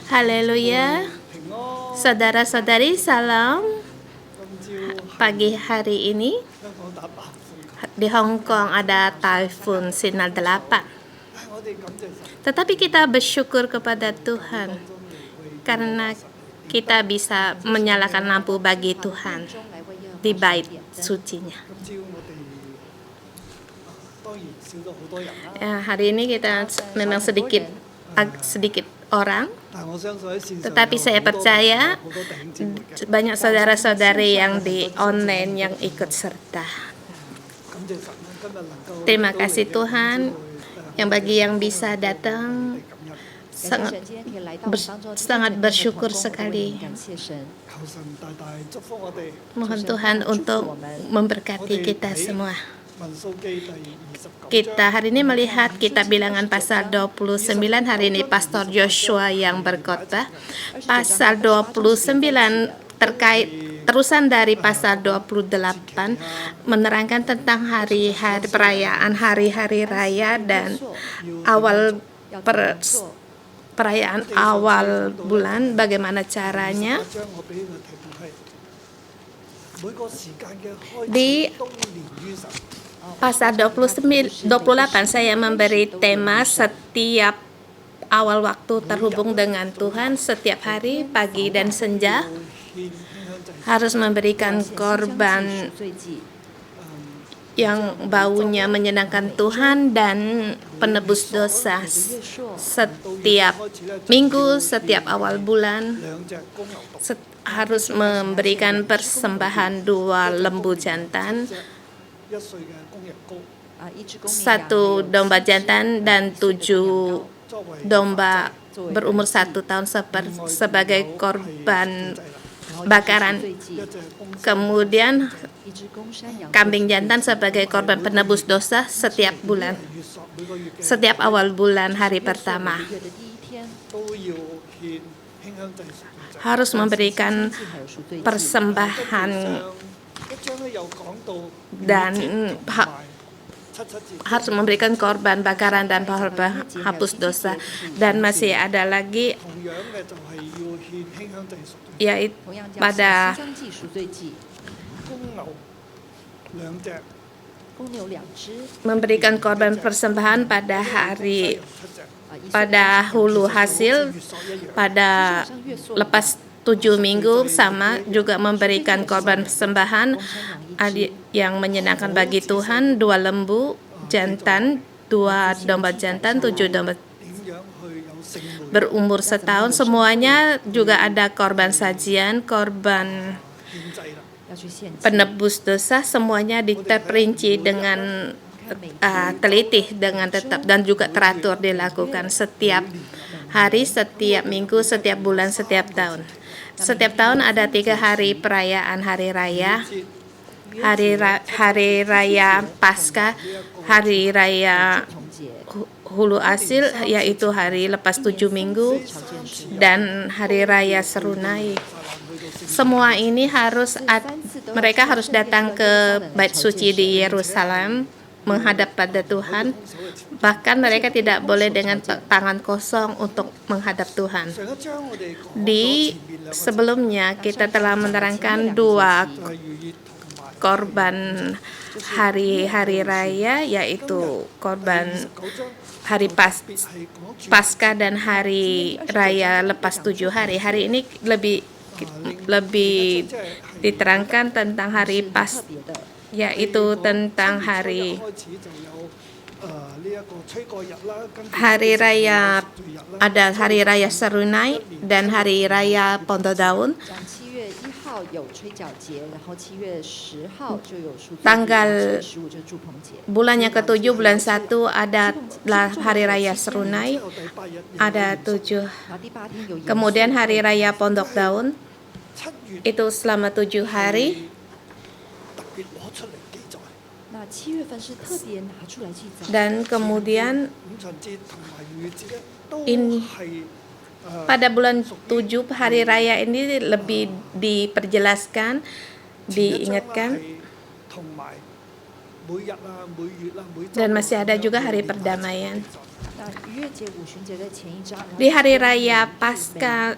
Haleluya, saudara-saudari, salam. Pagi hari ini di Hong Kong ada taifun sinar 8. Tetapi kita bersyukur kepada Tuhan karena kita bisa menyalakan lampu bagi Tuhan di bait sucinya. Hari ini kita memang sedikit orang, tetapi saya percaya banyak saudara-saudari yang di online yang ikut serta. Terima kasih Tuhan yang bagi yang bisa datang, sangat bersyukur sekali. Mohon Tuhan untuk memberkati kita semua. Kita hari ini melihat kitab Bilangan pasal 29. Hari ini Pastor Joshua yang berkhotbah. Pasal 29 terkait terusan dari pasal 28 menerangkan tentang hari-hari perayaan, hari-hari raya dan awal perayaan awal bulan, bagaimana caranya. Di pasal 28 saya memberi tema setiap awal waktu terhubung dengan Tuhan. Setiap hari, pagi dan senja, harus memberikan korban yang baunya menyenangkan Tuhan dan penebus dosa. Setiap minggu, setiap awal bulan harus memberikan persembahan 2 lembu jantan, 1 domba jantan dan 7 domba berumur 1 tahun sebagai korban bakaran. Kemudian kambing jantan sebagai korban penebus dosa setiap bulan, setiap awal bulan hari pertama. Harus memberikan persembahan dan harus memberikan korban bakaran dan korban hapus dosa. Dan masih ada lagi, yaitu pada memberikan korban persembahan pada hulu hasil pada lepas 7 minggu, sama juga memberikan korban persembahan yang menyenangkan bagi Tuhan, 2 lembu jantan, 2 domba jantan, 7 domba berumur setahun. Semuanya juga ada korban sajian, korban penebus dosa, semuanya terperinci dengan teliti, dengan tetap dan juga teratur dilakukan setiap hari, setiap minggu, setiap bulan, setiap tahun. Setiap tahun ada 3 hari perayaan hari raya. Hari raya Paskah, hari raya hulu asil yaitu hari lepas 7 minggu, dan hari raya serunai. Semua ini mereka harus datang ke bait suci di Yerusalem menghadap pada Tuhan. Bahkan mereka tidak boleh dengan tangan kosong untuk menghadap Tuhan. Di sebelumnya kita telah menerangkan 2 korban hari raya, yaitu korban hari Paskah dan hari raya lepas 7 hari. Hari ini lebih diterangkan tentang hari yaitu tentang hari raya, ada hari raya serunai dan hari raya pondok daun. Tanggal bulan yang ke-7 bulan 1 adalah hari raya serunai, ada 7. Kemudian hari raya pondok daun itu selama 7 hari. Dan kemudian pada bulan 7 hari raya ini lebih diperjelaskan, diingatkan Dan masih ada juga hari perdamaian. Di hari raya Paskah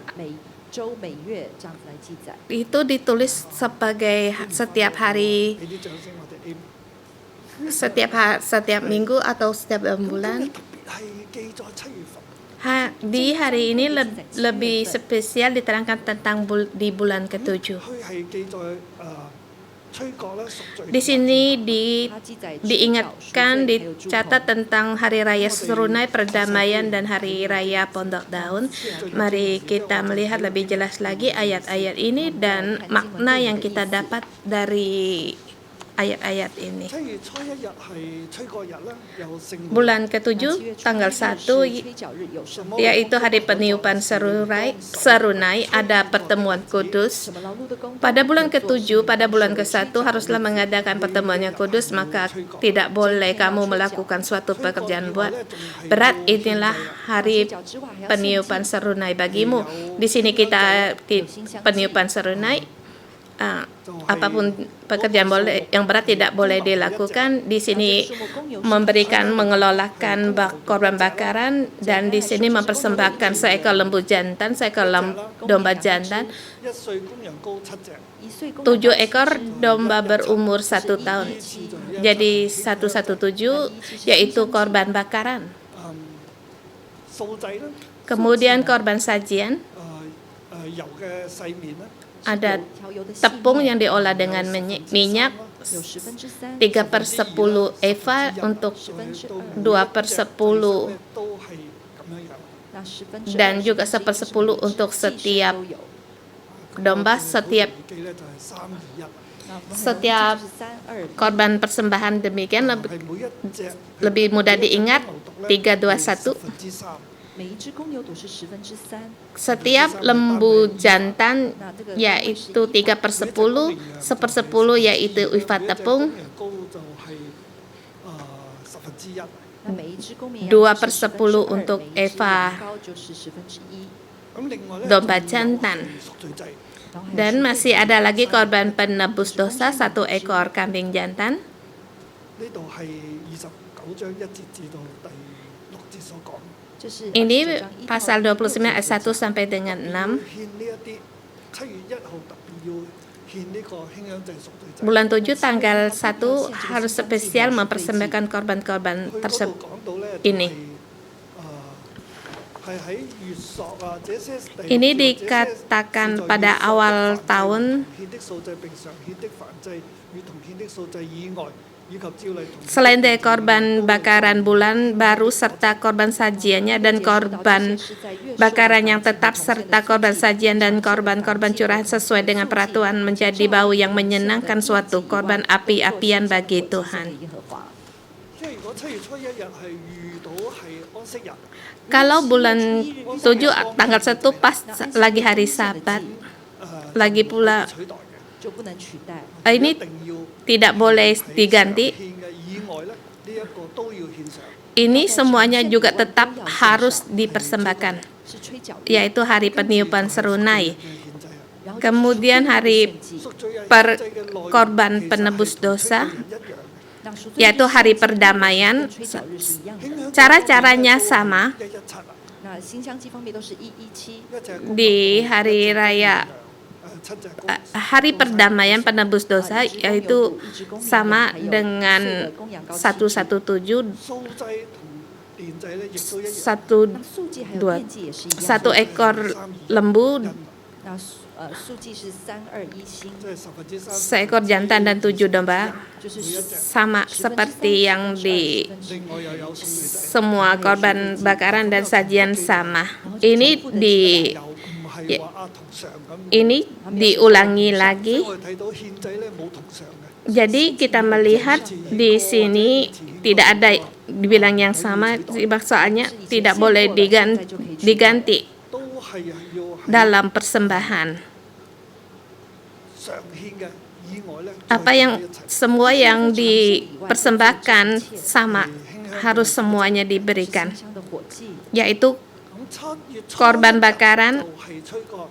itu ditulis sebagai setiap hari, setiap minggu atau setiap bulan. Di hari ini lebih spesial diterangkan tentang di bulan ke-7. Di sini diingatkan, dicatat tentang Hari Raya Serunai, Perdamaian, dan Hari Raya Pondok Daun. Mari kita melihat lebih jelas lagi ayat-ayat ini dan makna yang kita dapat dari ayat-ayat ini. Bulan ke-7, tanggal 1, yaitu hari peniupan serunai, ada pertemuan kudus. Pada bulan ke-7, pada bulan ke-1 haruslah mengadakan pertemuan yang kudus, maka tidak boleh kamu melakukan suatu pekerjaan berat. Inilah hari peniupan serunai bagimu. Di sini kita peniupan serunai. Apapun pekerjaan yang berat tidak boleh dilakukan. Di sini mengelolakan korban bakaran, dan di sini mempersembahkan seekor lembu jantan, seekor domba jantan, 7 ekor domba berumur 1 tahun. Jadi 117 yaitu korban bakaran. Kemudian korban sajian, ada tepung yang diolah dengan minyak 3/10 eva untuk 2/10 dan juga 1/10 untuk setiap domba. Setiap korban persembahan demikian lebih mudah diingat. 321. Setiap lembu jantan yaitu 3/10, 1/10 yaitu eva tepung, 2/10 untuk eva domba jantan. Dan masih ada lagi korban penebus dosa, 1 ekor kambing jantan. Ini pasal 29 ayat 1 sampai dengan 6. Bulan 7 tanggal 1 harus spesial mempersembahkan korban-korban tersebut ini. Ini dikatakan pada awal tahun. Selain dari korban bakaran bulan baru serta korban sajiannya dan korban bakaran yang tetap serta korban sajian dan korban-korban curahan sesuai dengan peraturan menjadi bau yang menyenangkan, suatu korban api-apian bagi Tuhan. Kalau bulan 7 tanggal 1 pas lagi hari Sabat, lagi pula ini tidak boleh diganti. Ini semuanya juga tetap harus dipersembahkan, yaitu hari peniupan serunai. Kemudian hari korban penebus dosa, yaitu hari perdamaian. Cara-caranya sama. Di hari raya hari perdamaian penebus dosa yaitu sama dengan 117, 1 ekor lembu, 1 ekor jantan dan 7 domba, sama seperti yang di semua korban bakaran dan sajian sama. Ini diulangi lagi. Jadi kita melihat di sini tidak ada dibilang yang sama, soalnya tidak boleh diganti dalam persembahan. Semua yang dipersembahkan sama, harus semuanya diberikan, yaitu korban bakaran,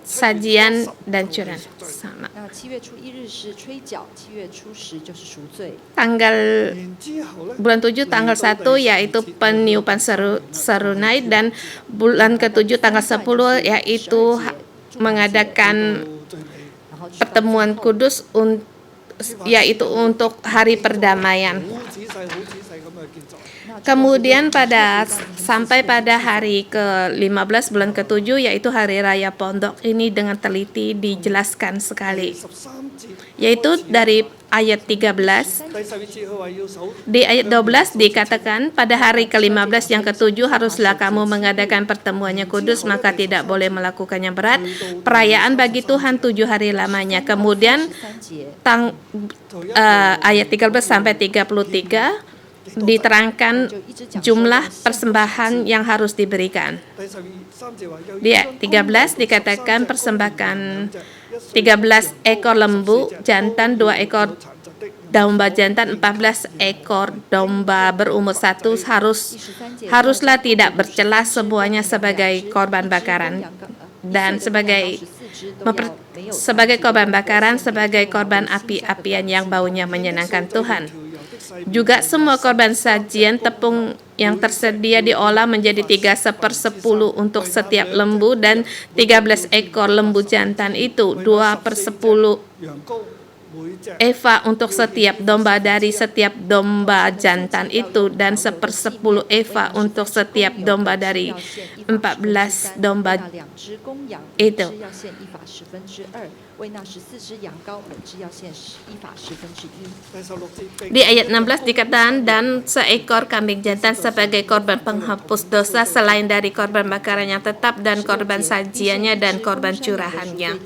sajian, dan curahan sama. Tanggal bulan 7 tanggal 1 yaitu peniupan serunai, dan bulan ke-7 tanggal 10 yaitu mengadakan pertemuan kudus yaitu untuk hari perdamaian. Kemudian sampai pada hari ke-15 bulan ke-7 yaitu hari raya pondok, ini dengan teliti dijelaskan sekali, yaitu dari ayat 13. Di ayat 12 dikatakan, pada hari ke-15 yang ke-7 haruslah kamu mengadakan pertemuannya kudus, maka tidak boleh melakukannya berat. Perayaan bagi Tuhan 7 hari lamanya. Kemudian ayat 13 sampai 33 diterangkan jumlah persembahan yang harus diberikan. Di ayat 13 dikatakan persembahkan 13 ekor lembu jantan, 2 ekor domba jantan, 14 ekor domba berumur 1 haruslah tidak bercela, semuanya sebagai korban bakaran, dan sebagai korban bakaran, sebagai korban api-apian yang baunya menyenangkan Tuhan. Juga semua korban sajian tepung yang tersedia diolah menjadi 3/10 untuk setiap lembu, dan 13 ekor lembu jantan itu 2/10 eva untuk setiap domba dari setiap domba jantan itu, dan 1/10 eva untuk setiap domba dari 14 domba itu. Di ayat 16 dikatakan, dan seekor kambing jantan sebagai korban penghapus dosa selain dari korban bakaran yang tetap dan korban sajiannya dan korban curahannya.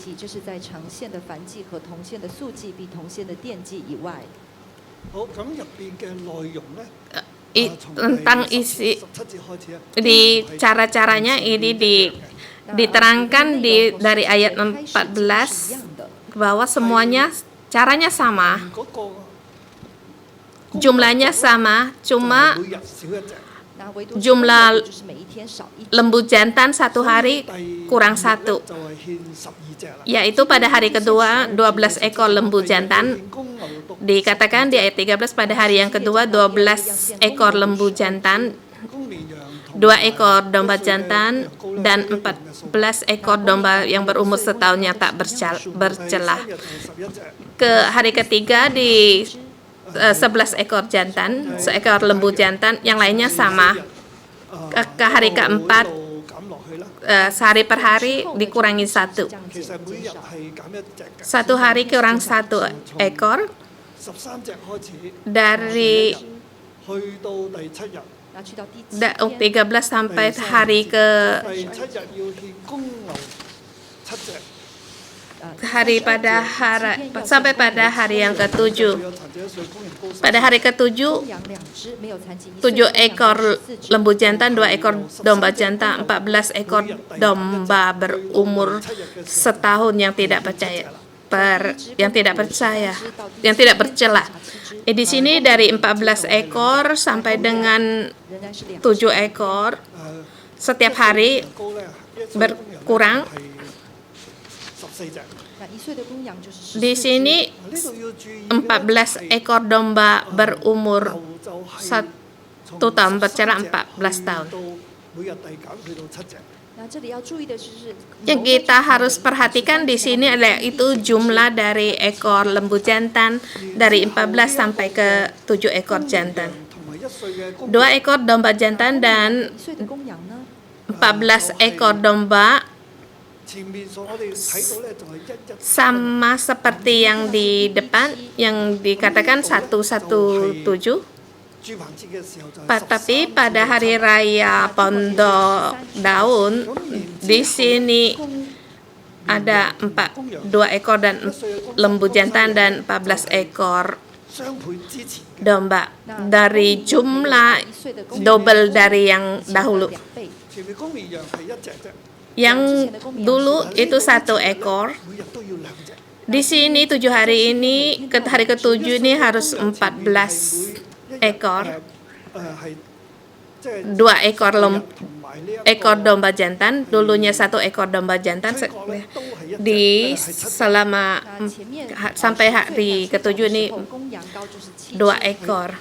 Tentang isi di cara-caranya ini diterangkan dari ayat 14 bahwa semuanya caranya sama, jumlahnya sama, cuma jumlah lembu jantan satu hari kurang 1, yaitu pada hari kedua 12 ekor lembu jantan. Dikatakan di ayat 13 pada hari yang kedua 12 ekor lembu jantan, 2 ekor domba jantan, dan 14 ekor domba yang berumur setahun yang tak bercelah. Ke hari ketiga di 11 ekor jantan, seekor lembu jantan, yang lainnya sama. Ke hari keempat, sehari per hari dikurangi 1. Satu hari kurang 1 ekor. Dari 13 sampai hari sampai pada hari yang ke-7. Pada hari ke-7, 7 ekor lembu jantan, 2 ekor domba jantan, 14 ekor domba berumur setahun yang tidak bercela. Di sini dari 14 ekor sampai dengan 7 ekor setiap hari berkurang. Di sini 14 ekor domba berumur 1 tahun bercela 14 tahun. Yang kita harus perhatikan di sini adalah itu jumlah dari ekor lembu jantan dari 14 sampai ke 7 ekor jantan. 2 ekor domba jantan dan 14 ekor domba sama seperti yang di depan yang dikatakan 117. Tapi pada hari raya Pondok Daun di sini ada 2 ekor dan lembu jantan dan 14 ekor domba, dari jumlah double dari yang dahulu. Yang dulu itu 1 ekor. Di sini 7 hari ini, ke hari ke-7 ini harus 14 ekor. 2 ekor ekor domba jantan, dulunya 1 ekor domba jantan di selama sampai hari ke-7 ini 2 ekor.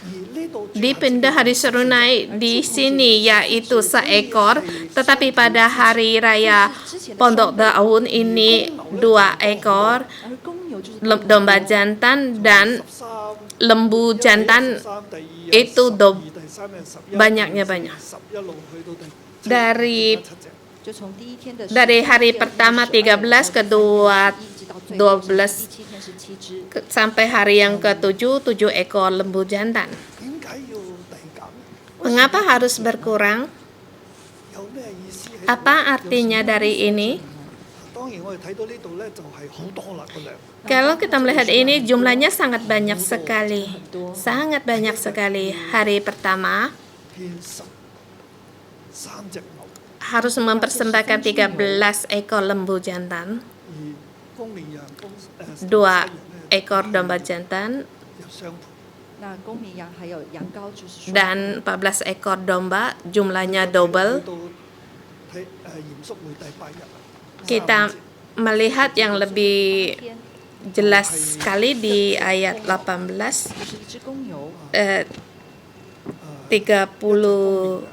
Dipindah hari serunai di sini yaitu seekor, tetapi pada hari raya Pondok Daun ini 2 ekor domba jantan dan lembu jantan itu banyaknya banyak. Dari hari pertama 13, kedua 12 sampai hari yang ke-7 7 ekor lembu jantan. Mengapa harus berkurang? Apa artinya dari ini? Kalau kita melihat ini jumlahnya sangat banyak sekali. Sangat banyak sekali. Hari pertama harus mempersembahkan 13 ekor lembu jantan, 2 ekor domba jantan, dan 14 ekor domba, jumlahnya double. Kita melihat yang lebih jelas sekali di ayat 18, 32,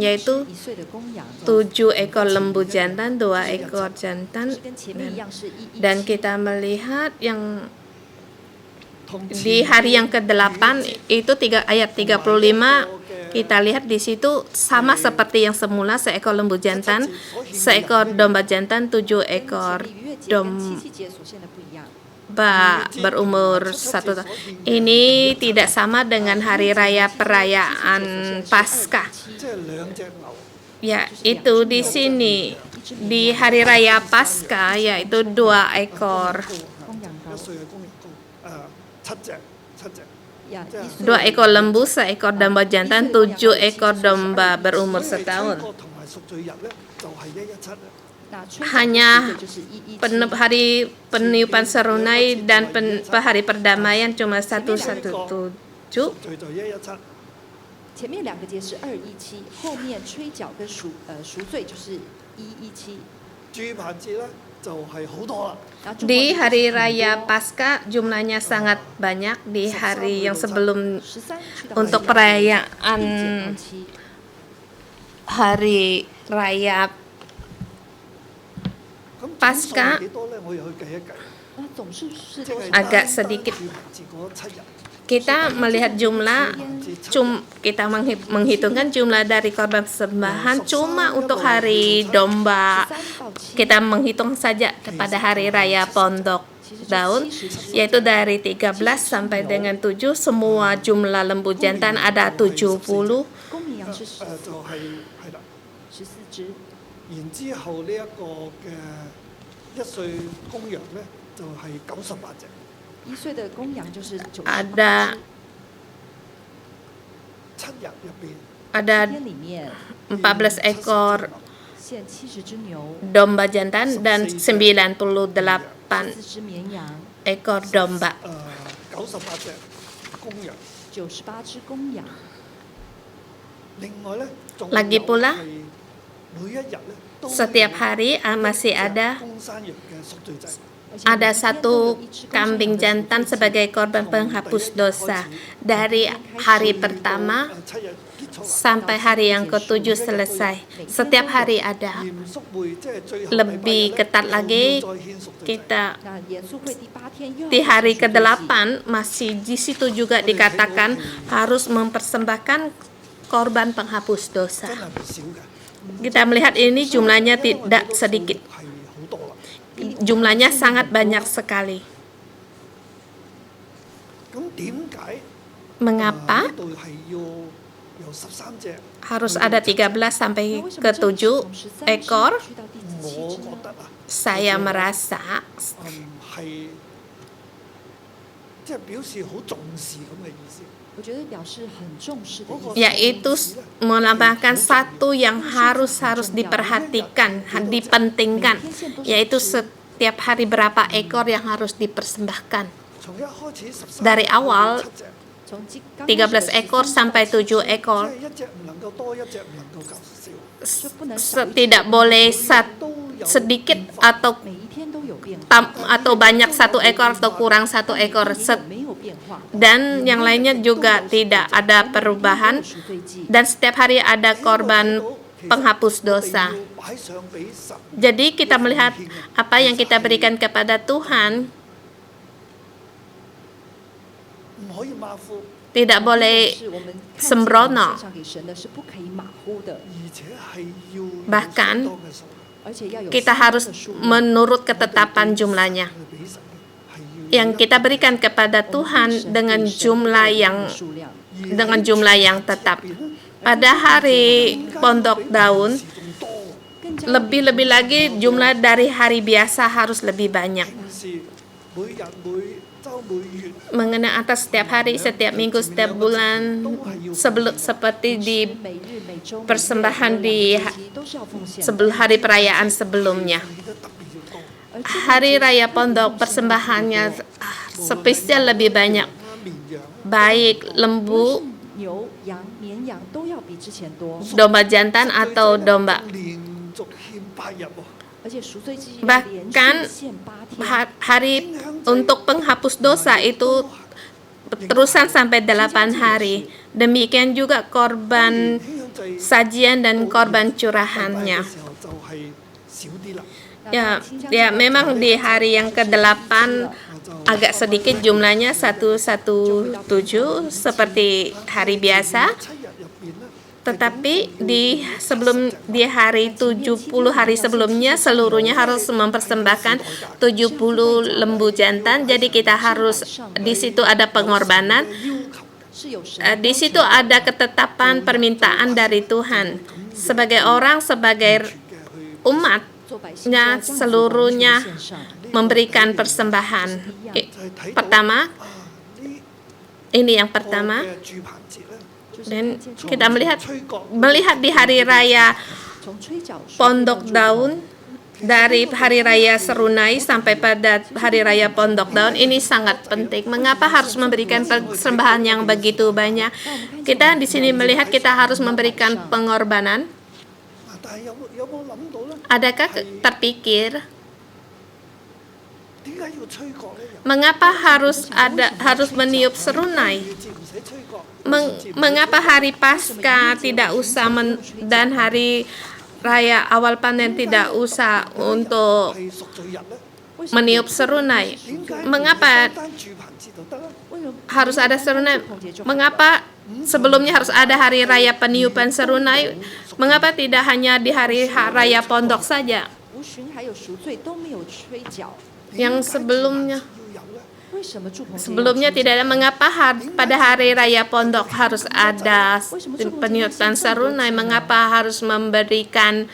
yaitu 7 ekor lembu jantan, 2 ekor jantan, dan kita melihat yang di hari yang ke-8 itu ayat 35, kita lihat di situ sama seperti yang semula, seekor lembu jantan, seekor domba jantan, 7 ekor domba berumur 1 tahun. Ini tidak sama dengan hari raya perayaan Paskah. Ya, itu di sini di hari raya Paskah yaitu 2 ekor. 2 ekor lembu, seekor domba jantan, 7 ekor domba berumur 1 tahun. Hanya hari peniupan serunai dan hari perdamaian cuma 117. 前面2个节是217，后面吹角跟赎罪就是117。Di hari raya Paskah jumlahnya sangat banyak. Di hari yang sebelum untuk perayaan hari raya Paskah agak sedikit. Kita melihat jumlah, kita menghitungkan jumlah dari korban persembahan cuma untuk hari domba. Kita menghitung saja pada hari raya Pondok Daun, yaitu dari 13 sampai dengan 7, semua jumlah lembu jantan ada 70. Ada 14 ekor domba jantan dan 98 ekor domba. Lagi pula, setiap hari masih ada 1 kambing jantan sebagai korban penghapus dosa. Dari hari pertama sampai hari yang ke-7 selesai. Setiap hari ada. Lebih ketat lagi, kita di hari ke-8 masih di situ juga dikatakan harus mempersembahkan korban penghapus dosa. Kita melihat ini jumlahnya tidak sedikit. Jumlahnya sangat banyak sekali. Mengapa harus ada 13 sampai ke 7 ekor? Saya merasa yaitu melambangkan satu yang harus diperhatikan, dipentingkan, yaitu setiap hari berapa ekor yang harus dipersembahkan. Dari awal 13 ekor sampai 7 ekor. 即係一隻唔能夠多，一隻唔能夠少。 就不能少一 Tidak 隻 boleh 都有 sedikit 變化 atau 每一天都有變化， atau banyak 1 ekor atau kurang 1 ekor. 也有沒有變化。 Dan yang lainnya juga tidak ada perubahan. 贖罪祭 Dan setiap hari ada korban penghapus dosa. 我哋要擺上俾神。 Jadi kita melihat apa yang kita berikan kepada Tuhan 唔可以馬虎， tidak boleh 是我們看見我們 sembrono. 獻上給神的是不可以馬虎的，而且係要有 Bahkan 相當嘅數量 而且要有 Kita 相當 harus 的數量 menurut ketetapan jumlahnya. 去俾神嘅係要 Yang kita berikan kepada Tuhan dengan jumlah yang 數量。 dengan jumlah yang tetap. Pada hari Pondok Daun 仲多。 更加 lebih-lebih lagi jumlah dari hari biasa harus lebih banyak. 件事每日每週每月 Mengenai atas setiap hari, setiap minggu, setiap bulan, seperti di 每日每週 persembahan di 都是要奉獻的， sebelum hari perayaan sebelumnya. 記得特別要多。 而這個 Hari raya pondok persembahannya spesial lebih banyak. 綿羊 Baik 無論 lembu, 是牛、羊、綿羊都要比之前多， domba jantan atau domba. 連續獻8日喎。 而且贖罪祭要 Bahkan 連續獻8天， hari untuk penghapus dosa itu terusan sampai 8 hari. Demikian juga korban 獻祭 sajian dan korban curahannya. 嘅時候就係少啲啦。 Ya, memang di hari yang ke-8 agak sedikit jumlahnya 117 seperti hari biasa. 7日入邊咧， Tetapi di hari 70 hari sebelumnya seluruhnya harus mempersembahkan 70 lembu jantan. Jadi kita harus di situ ada pengorbanan. 是有神 Di situ ada ketetapan permintaan dari Tuhan. Sebagai orang, sebagai umat, 做百姓要這樣子 seluruhnya 完全獻上， memberikan persembahan. 就係睇到 Pertama, 呢 ini yang 個 pertama. 嘅住棚節咧， 就是 Dan 看見 kita吹角 melihat di hari raya 從吹角 Pondok Daun, dari hari raya Serunai sampai pada hari raya Pondok Daun, ini sangat penting. Mengapa harus memberikan persembahan yang begitu banyak? Kita di sini melihat kita harus memberikan pengorbanan. 啊但係有冇諗到咧？ Adakah terpikir 點解要吹角咧？ mengapa harus meniup serunai? 節唔使吹角， Mengapa hari Paskah tidak usah dan hari raya awal panen tidak usah untuk 係贖罪日咧？ meniup serunai? 點解 Mengapa 單住棚節就得咧？ harus ada serunai? Mengapa sebelumnya harus ada hari raya peniupan serunai? Mengapa tidak hanya di hari raya pondok saja? 无旬还有赎罪都没有吹角， Yang sebelumnya 要有咧？ 为什么祝棚节要 sebelumnya 吹角 tidak ada. Mengapa pada hari raya pondok harus ada peniupan serunai? Mengapa harus memberikan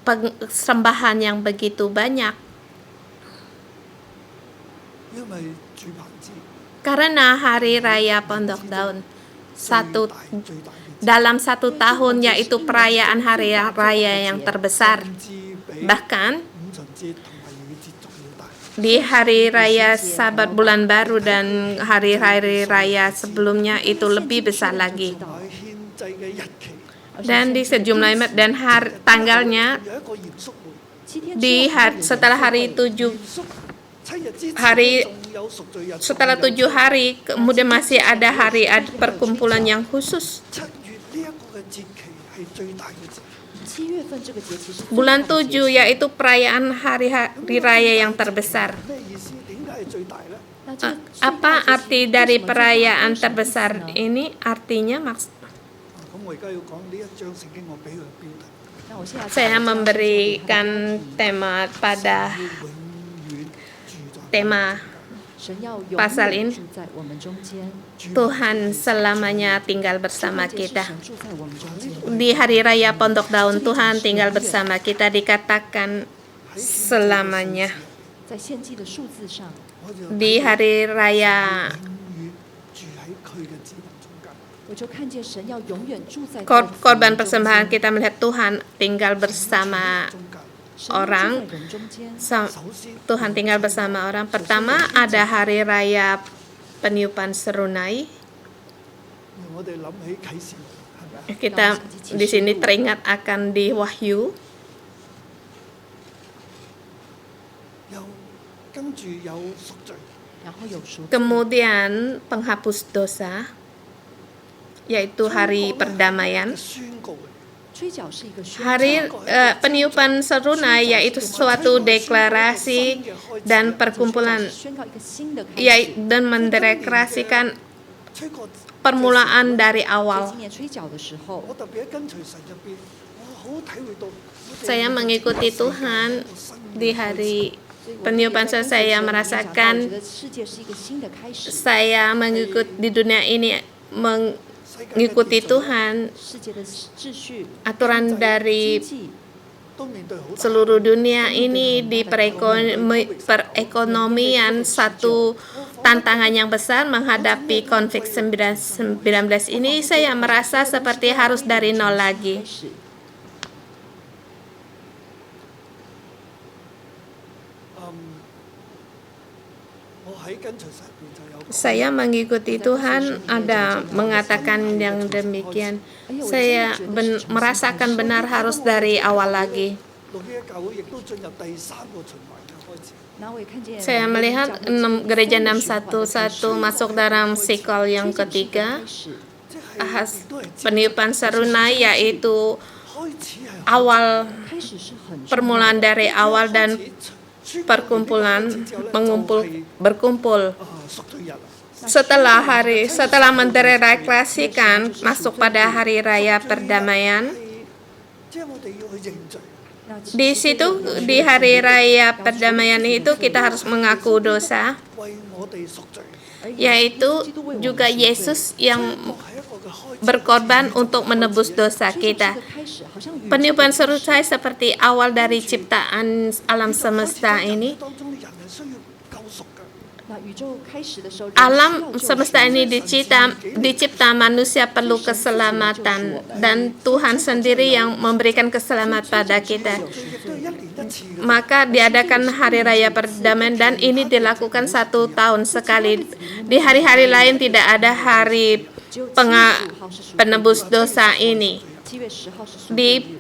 persembahan yang begitu banyak? 因為住棚節 Karena hari raya Pondok Daun 最大 dalam 1 tahun yaitu perayaan hari raya yang terbesar. 甚至比 Bahkan 五旬節同埋逾越節仲要大。 di hari raya Sabat Bulan Baru dan hari-hari raya sebelumnya itu lebih besar lagi. 同埋獻祭嘅日期 Dan di sejumlah dan tanggalnya 有一個嚴肅會， 7天 di 之後 setelah hari 7 嚴肅7日之前 hari 仲有贖罪日， setelah 7 hari kemudian masih ada hari perkumpulan yang khusus. 7月呢一個嘅節期係最大嘅節期。 7月份這個節期是最 Bulan 大的節 7 yaitu perayaan hari raya yang terbesar. 咩意思？點解係最大咧？那這個 Apa 最大的節期 arti dari 為什麼最大？ perayaan 為什麼 terbesar 呢 ini? Artinya 咁我而家要講呢一章聖經，我俾佢嘅標題，那我現在 saya 講 memberikan tema pada 要永遠住在 tema 神要永 pasal 遠 ini. 住在我們中間， Tuhan selamanya tinggal bersama 這個節是 kita. 神住在我們中間。 Di hari raya Pondok Daun Tuhan tinggal bersama kita dikatakan selamanya. 在獻祭的數字上， 我就 Di hari raya 永遠住喺佢嘅子民中間。我就看見神要永遠住在 korban persembahan kita melihat Tuhan tinggal bersama 中間 orang. 人中間。 首先 Tuhan tinggal bersama orang. Pertama ada hari raya peniupan serunai. 讓我哋諗起啟示錄，係咪啊？ Kita di sini teringat akan di Wahyu, 又跟住有贖罪，然後有贖罪， kemudian penghapus dosa, yaitu hari perdamaian. 宣告嘅。 吹角是一個宣 Hari 告， peniupan serunai yaitu suatu deklarasi dan perkumpulan 宣告一個新的開 ya, 始。 dan mendeklarasikan 吹過 permulaan dari 在 awal. 今年吹角的時候， 我特別喺跟隨神入邊，我好體會到我哋 Saya mengikuti Tuhan di hari peniupan saya 我覺 merasakan 得世界是一個新的開始， saya mengikuti di dunia ini mengikuti Tuhan, 世界的秩序、 aturan 經 dari 濟 都面對好大 seluruh dunia ini di perekonomian satu tantangan yang besar menghadapi konflik 19 ini. Saya merasa seperti harus dari nol lagi. 開始。 我喺跟隨神入邊就有講 Saya mengikuti Tuhan ada mengatakan yang demikian. Saya merasakan benar harus dari awal lagi. 六一教會亦都進入第三個循環嘅開始。 然後我也看見 Saya melihat gereja 611 masuk dalam sikol yang ketiga, 即係亦都係接 peniupan serunai yaitu 開始係 awal 開始是很 permulaan dari awal dan 開始宣告 perkumpulan 完之後呢 berkumpul. 贖罪日啊！ Setelah mendeklarasikan masuk pada hari raya perdamaian, 即係我哋要去認罪。 di situ di hari raya perdamaian itu kita harus mengaku dosa, 為我哋贖罪， yaitu juga Yesus yang 係一個嘅開始。 berkorban untuk menebus dosa 這是 kita. 個開始，好像宇宙 Peniupan serunai seperti awal dari ciptaan alam semesta ini. 當中人係需要救贖㗎。 那宇宙開始的時候， Alam semesta ini dicipta manusia perlu keselamatan dan Tuhan sendiri yang memberikan keselamatan pada kita. 亦都係一年一次嘅。 Maka diadakan hari raya perdamaian dan ini dilakukan 1 tahun sekali. Di hari-hari lain tidak ada hari penebus dosa ini. 7月10號是贖罪 Di 日，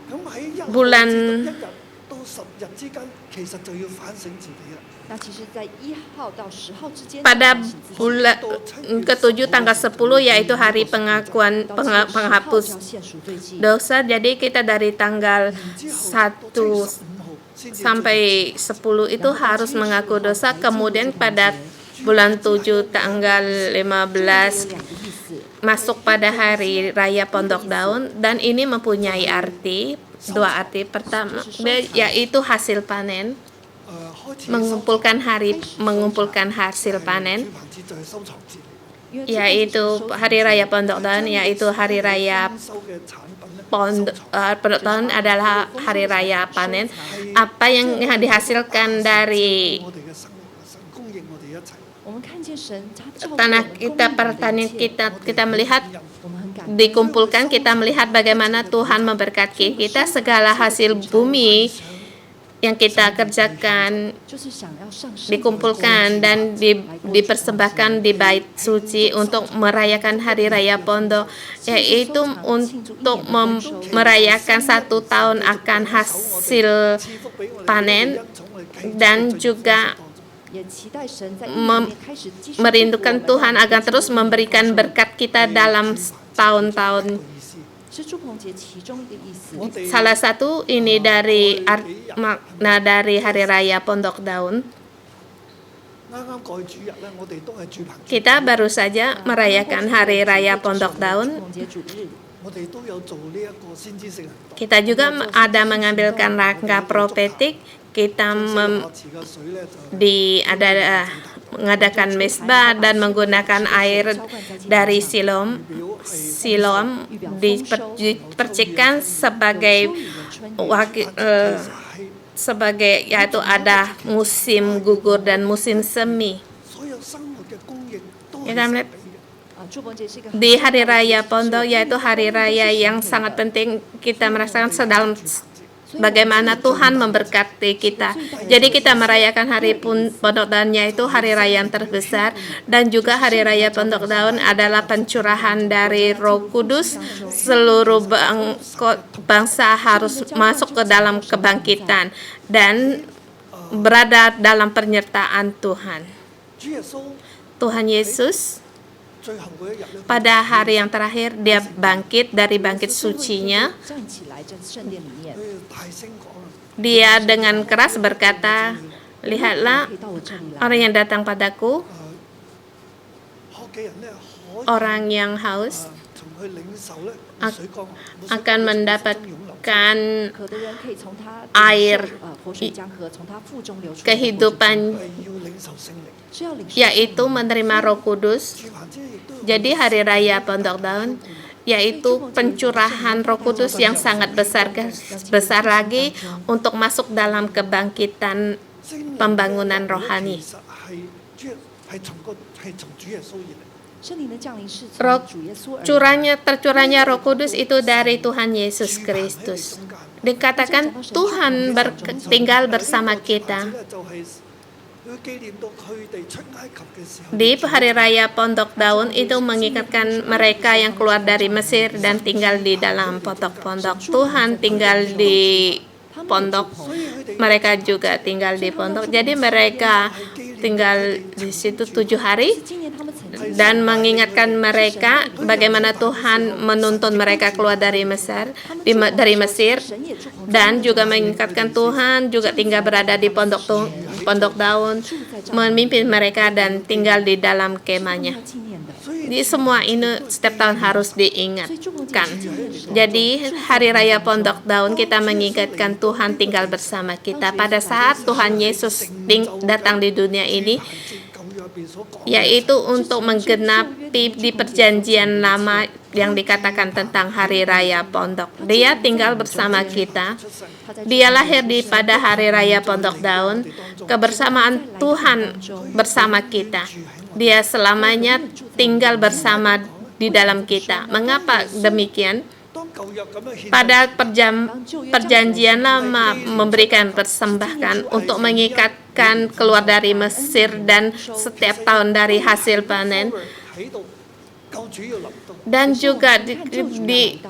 咁喺1 bulan 1日到10日之間，其實就要反省自己啦。那其實在1號到10號之間， pada 反省自己 bulan ke-7 tanggal 10 yaitu hari pengakuan 到7月10號 penghapus 就要獻贖罪祭， dosa. Jadi kita dari tanggal 1 sampai 10 itu harus mengaku dosa. Kemudian pada bulan 7 tanggal 15 有兩個意思。 masuk pada hari raya Pondok Daun dan ini mempunyai arti, dua arti. Pertama yaitu hasil panen, 開始 mengumpulkan hasil panen, 住棚節就係收藏節嚟嘅。因為這個 yaitu 是收 hari raya Pondok Daun, yaitu hari raya 收嘅產品咧， Pondok Daun adalah hari raya panen. Apa yang dihasilkan dari 我哋嘅生活啊，神供應我哋一切。我們看見神他照顧 tanah 我們 kita, 供應我們的 pertanian 一切 kita melihat 我們很感恩 dikumpulkan, kita melihat bagaimana Tuhan memberkati kita. Segala hasil bumi yang kita kerjakan 就是想要上聖 dikumpulkan dan dipersembahkan di bait suci untuk merayakan hari raya Pondok, yaitu untuk merayakan 1 tahun akan hasil panen dan juga 也期待神在一年開始繼續 merindukan Tuhan agar terus memberikan berkat kita dalam tahun-tahun. 是祝棚節其中一個意思。 Salah satu ini dari makna dari hari raya Pondok Daun. 啱啱過去主日咧，我哋都係住棚節， Kita baru saja merayakan hari raya Pondok 祝 Daun. 棚節主日， 我哋都有做呢一個先知性行動。 Kita juga ada mengambilkan rangka profetik. Kita 下池嘅水咧就 mengadakan mesbah dan menggunakan air dari Siloam dipercikan sebagai sebagai yaitu ada musim gugur dan musim semi. 所有生活嘅供應都 Kita 係神 melihat 俾嘅。祝棚節是一個 di hari raya Pondok, yaitu hari raya yang sangat penting kita merasakan bagaimana Tuhan memberkati kita. Jadi kita merayakan hari Pondok Daun, yaitu hari raya yang terbesar, dan juga hari raya Pondok Daun adalah pencurahan dari Roh Kudus. Seluruh bangsa harus masuk ke dalam kebangkitan dan berada dalam penyertaan Tuhan. 主耶穌 Tuhan Yesus 最後嗰一日咧， pada hari yang terakhir dia bangkit dari bangkit sucinya. 站起來在聖殿裡面， 佢大聲講啊， Dia dengan keras berkata, lihatlah 可以到我這裡來。 orang yang datang padaku, 學嘅人咧可以 orang yang haus 從佢領受咧 ak- 水江， akan mendapatkan 渴的人可以從他 air 活水江河從他腹中流出來。 kehidupan, 係要領受聖靈。 是要領受聖靈 yaitu menerima Roh Kudus. 住棚之亦都有 Jadi hari raya Pondok Daun yaitu pencurahan Roh Kudus yang sangat besar lagi untuk masuk dalam kebangkitan 聖靈 pembangunan rohani. 其實係從主耶穌而嚟。 聖靈的降臨是 Roh 從主耶穌而來。 tercurahnya Roh Kudus itu dari Tuhan Yesus Kristus. Dikatakan Tuhan tinggal bersama kita. 就係佢紀念到佢哋出埃及嘅時候， Di hari raya Pondok Daun itu mengingatkan mereka yang keluar dari Mesir dan tinggal di dalam pondok-pondok. Tuhan tinggal di pondok, mereka juga tinggal di pondok. Jadi mereka tinggal di situ 7 hari 是紀念他們曾經 dan mengingatkan mereka bagaimana Tuhan menuntun mereka keluar dari Mesir, dari Mesir, 神也住棚中 dan juga mengingatkan Tuhan juga tinggal berada di pondok daun, memimpin mereka dan tinggal di dalam kemahnya. 要紀念的。 Di semua ini setiap tahun harus diingatkan. Jadi hari raya Pondok Daun kita mengingatkan Tuhan tinggal bersama kita pada saat Tuhan Yesus datang di dunia ini, 舊約入邊所講 yaitu untuk menggenapi di perjanjian lama yang dikatakan tentang hari raya Pondok. Dia tinggal bersama kita. 他在 Dia lahir pada hari raya Pondok Daun. Kebersamaan Tuhan bersama kita. Dia selamanya tinggal bersama di dalam kita. Mengapa demikian? 當舊約咁樣獻 Pada perjanjian lama memberikan persembahkan untuk mengikatkan keluar dari Mesir dan setiap tahun dari hasil panen, 喺度，救主要臨到， dan juga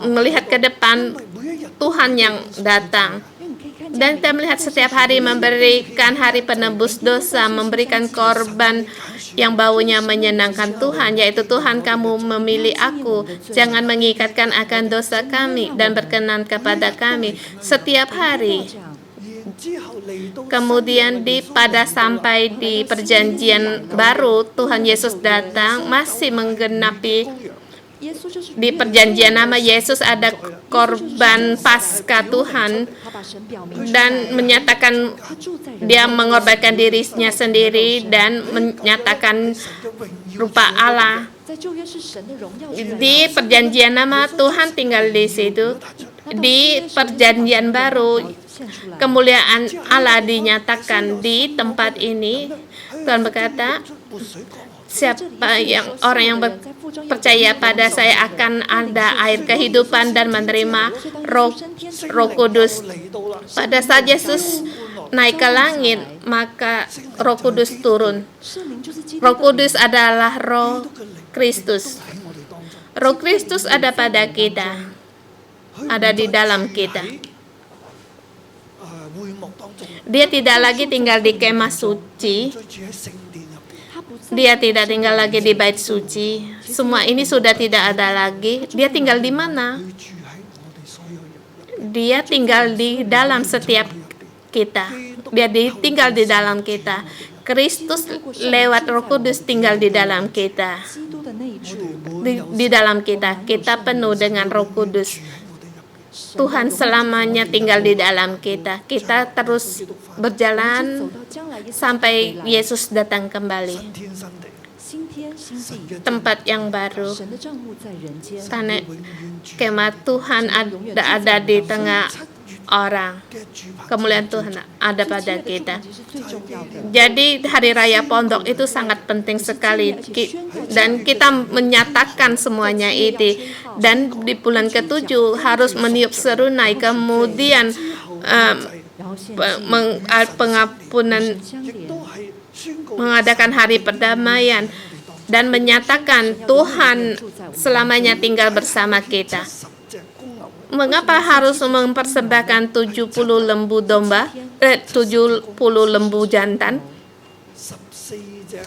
melihat ke depan 每一日 Tuhan yang datang. 因為你可以看見 Dan kita melihat setiap hari memberikan hari penebus dosa, memberikan korban yang baunya menyenangkan Tuhan, yaitu Tuhan kamu memilih aku, jangan mengikatkan akan dosa kami dan berkenan kepada kami setiap hari. 這樣 然之後嚟到 Kemudian pada sampai di perjanjian baru Tuhan Yesus datang masih menggenapi 耶穌就是 di perjanjian lama Yesus ada korban Paskah Tuhan 他把神表明出來 dan menyatakan 他住在人 dia mengorbankan dirinya sendiri dan menyatakan 神嘅榮耀 rupa Allah. 在舊約是神的榮耀出來 Di perjanjian lama Tuhan tinggal di situ. Di perjanjian baru 現出來 kemuliaan Allah dinyatakan di tempat ini. Tuhan berkata, 活水江河， siapa orang yang percaya pada saya akan ada air kehidupan dan menerima Roh Kudus. 嚟到啦， Pada saat Yesus naik ke langit, maka Roh Kudus turun. 聖靈就是基督 Roh Kudus adalah Roh Kristus. 喺我哋當中， Roh Kristus ada pada kita, ada di dalam kita. 會幕當中， Dia tidak lagi tinggal di kemah suci. 最住喺聖殿入邊， 他不在 Dia tidak tinggal lagi di bait suci. Semua ini sudah tidak ada lagi. Dia tinggal di mana? 佢住喺我哋所有人入邊。 Dia tinggal di dalam setiap kita. Dia tinggal di dalam kita. Kristus lewat Roh Kudus tinggal di dalam kita. 基督的內住， Di dalam kita. Kita penuh dengan Roh Kudus. Tuhan selamanya tinggal di dalam kita. Kita terus berjalan 走到將來耶穌 sampai 回來 Yesus datang kembali. 新天新地， 新天新地， Tempat yang baru. 神的帳幕在人間， Karena 永遠住 kemah Tuhan ada di tengah orang. 嘅住棚。 Kemuliaan Tuhan ada pada 7月的 kita. 住棚節是最重要的。 Jadi hari raya Pondok itu sangat penting sekali dan kita menyatakan semuanya itu. Dan di bulan ke-7 harus meniup serunai, kemudian pengampunan, 亦都係宣告 mengadakan hari perdamaian, dan menyatakan Tuhan selamanya tinggal bersama kita. 10隻公牛 Mengapa harus mempersembahkan 70 lembu domba, 70 lembu jantan, 14隻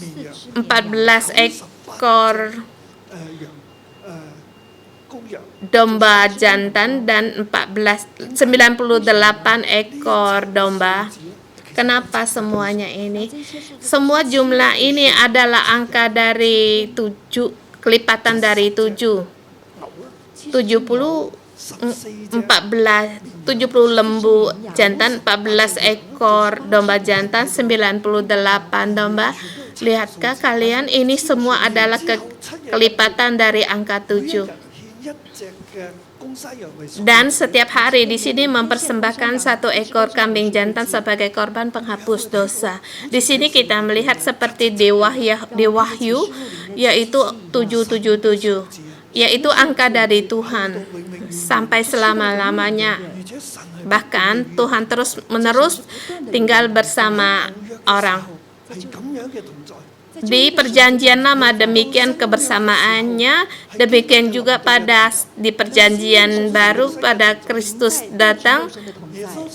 綿羊 14 ekor 羊公羊 domba jantan, dan 98 ekor domba. Kenapa semuanya ini? Semua jumlah ini adalah angka dari 7, kelipatan dari 7. 70 lembu jantan, 14 ekor domba jantan, 98 domba. Lihatkah kalian, ini semua adalah kelipatan dari angka 7. 獻一隻嘅公山羊為贖 Dan setiap hari di sini mempersembahkan 1 ekor kambing jantan sebagai korban penghapus dosa. Di sini kita melihat seperti di Wahyu, yaitu 777, yaitu angka dari Tuhan sampai selama-lamanya. 而且神係 Bahkan Tuhan terus-menerus tinggal bersama orang. 係咁樣嘅同在。 Di perjanjian lama demikian kebersamaannya, demikian juga di perjanjian baru pada Kristus datang,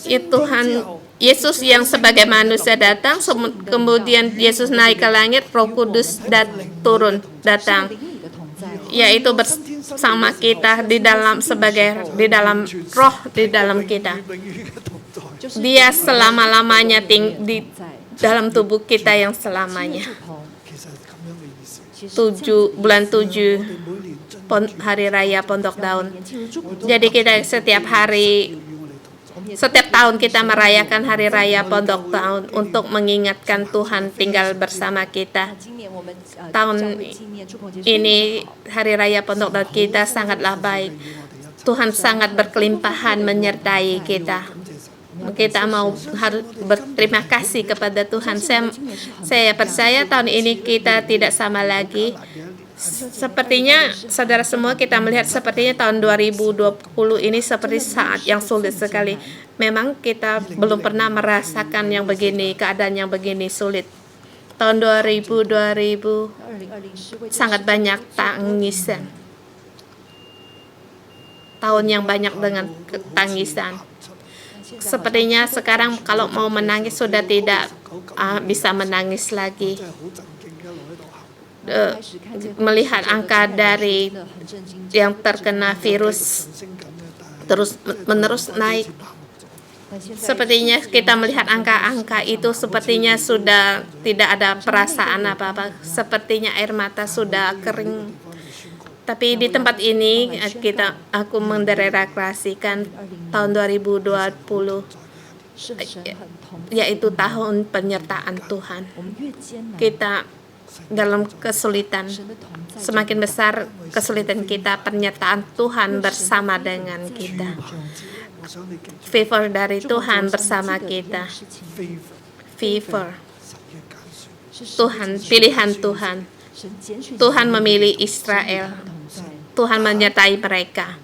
Tuhan Yesus yang sebagai manusia datang, kemudian Yesus naik ke langit, Roh Kudus turun datang, yaitu bersama kita di dalam roh di dalam kita. 永遠嘅同在。 Dia selama-lamanya di dalam tubuh kita yang selamanya. 其實係咁樣嘅意思。 Bulan 7 我哋每年進 Hari Raya Pondok Daun. Jadi kita setiap tahun kita merayakan Hari Raya Pondok Daun untuk mengingatkan Tuhan tinggal bersama kita. Tahun ini Hari Raya Pondok Daun kita sangatlah baik. Tuhan sangat berkelimpahan menyertai kita. Kita harus berterima kasih kepada Tuhan. Saya percaya tahun ini kita tidak sama lagi. Sepertinya saudara semua, kita melihat sepertinya tahun 2020 ini seperti saat yang sulit sekali. Memang kita belum pernah merasakan yang begini, keadaan yang begini sulit. Tahun 2020 sangat banyak tangisan. Tahun yang banyak dengan tangisan. Sepertinya sekarang kalau mau menangis sudah tidak bisa menangis lagi. 真係好震驚，一路喺度喊。 Melihat angka dari yang terkena virus 升緊咧，但係 terus-menerus naik. Sepertinya kita melihat angka-angka itu sepertinya sudah tidak ada perasaan apa-apa. Sepertinya air mata sudah kering. Tapi di tempat ini aku mendeklarasikan tahun 2020 yaitu tahun penyertaan Tuhan. Kita dalam kesulitan, semakin besar kesulitan kita, penyertaan Tuhan bersama dengan kita. Favor dari Tuhan bersama kita. Favor. Tuhan, pilihan Tuhan. Tuhan memilih Israel. Tuhan menyertai mereka.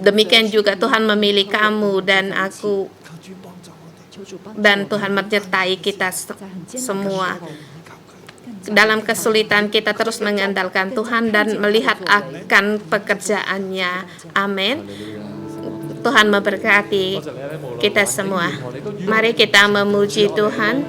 Demikian juga Tuhan memilih kamu dan aku, dan Tuhan menyertai kita semua. Dalam kesulitan kita terus mengandalkan Tuhan dan melihat akan pekerjaannya. Amin. Tuhan memberkati kita semua. Mari kita memuji Tuhan.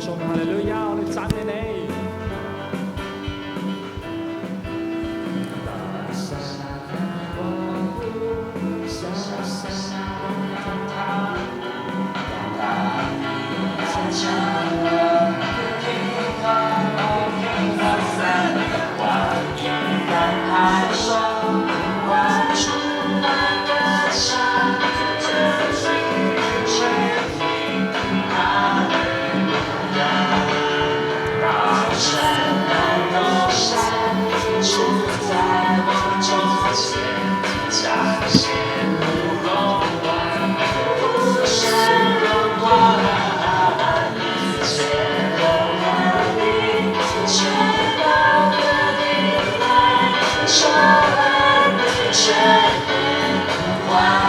Wow.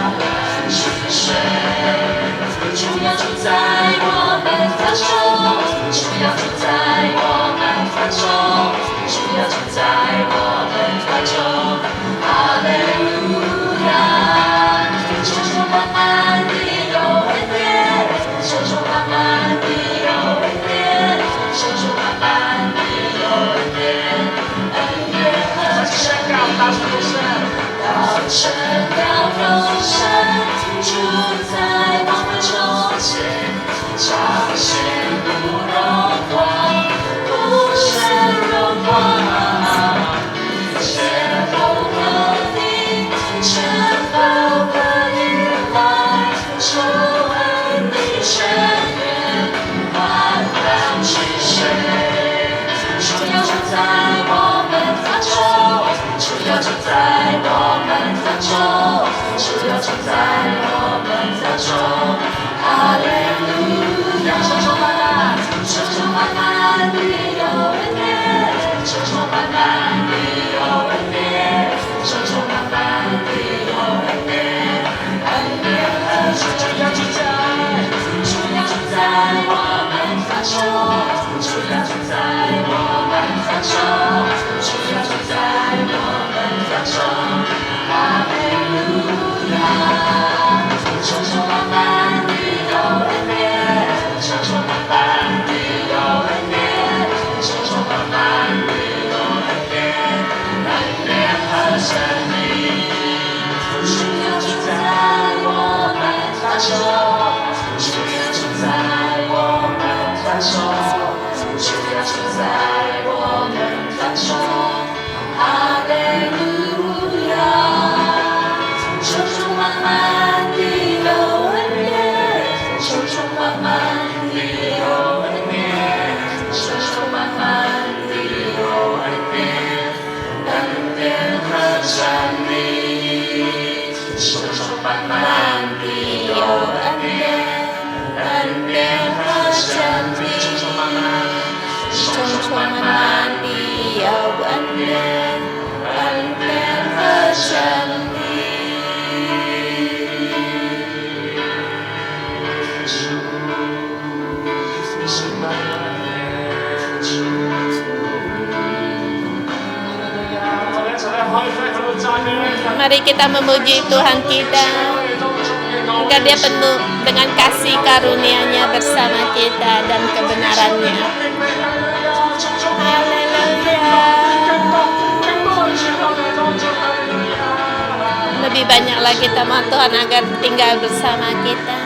当中，主要住在我们当中，主要住在我们当中，哈利路亚！充充满满的有恩典，充充满满的有恩典，充充满满的有恩典，恩典和宣告到永生，到神到永生，住在我们中间，彰显不荣光，不胜荣光，天后和地，全都可以来，受恩的泉源，万邦之水，主要住在我们当中，主要住在我们当中，主要住在我们当中，哈利路亚！充充满满，充充满满的有恩典，充充满满的有恩典，充充满满的有恩典，恩典和主要住在，主要住在我们当中，主要住在我们当中，主要住在我们当中，哈利路亚！充充满满的有恩典，充充满满的有恩典，充充满满的有恩典，恩典和真理，主要住在我们当中，主要住在我们当中，主要住在我们当中，哈利路亚！充充满满的有恩典，充充满满的有恩典，充充满满的有恩典，恩典和真理，充充满满的有恩典，恩典和真理，充充满满，充充满满的有恩典，恩典和真理。Mari kita memuji Tuhan kita, agar Dia penuh dengan kasih karunia-Nya bersama kita dan kebenaran-Nya. Haleluya. Lebih banyak lagi kita mohon Tuhan agar tinggal bersama kita.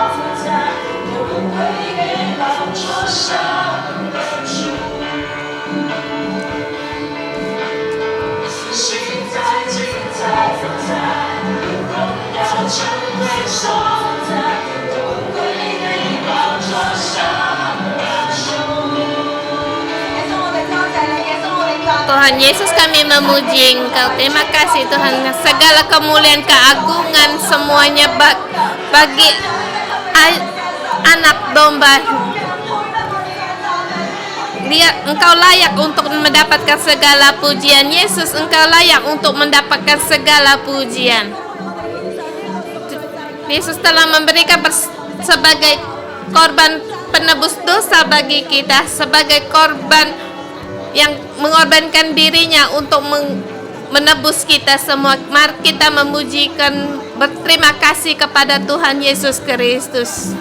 在，我会给宝座上的主。现在、今在、永在，荣耀成为所在，我会给宝座上的主。 Tuhan Yesus, kami memuji Engkau. Terima kasih Tuhan, segala kemuliaan, keagungan semuanya bagi anak domba. Dia, Engkau layak untuk mendapatkan segala pujian. Yesus, Engkau layak untuk mendapatkan segala pujian. Yesus telah memberikan sebagai korban penebus dosa bagi kita, sebagai korban yang mengorbankan dirinya untuk menebus kita semua. Mari kita memujikan, berterima kasih kepada Tuhan Yesus Kristus.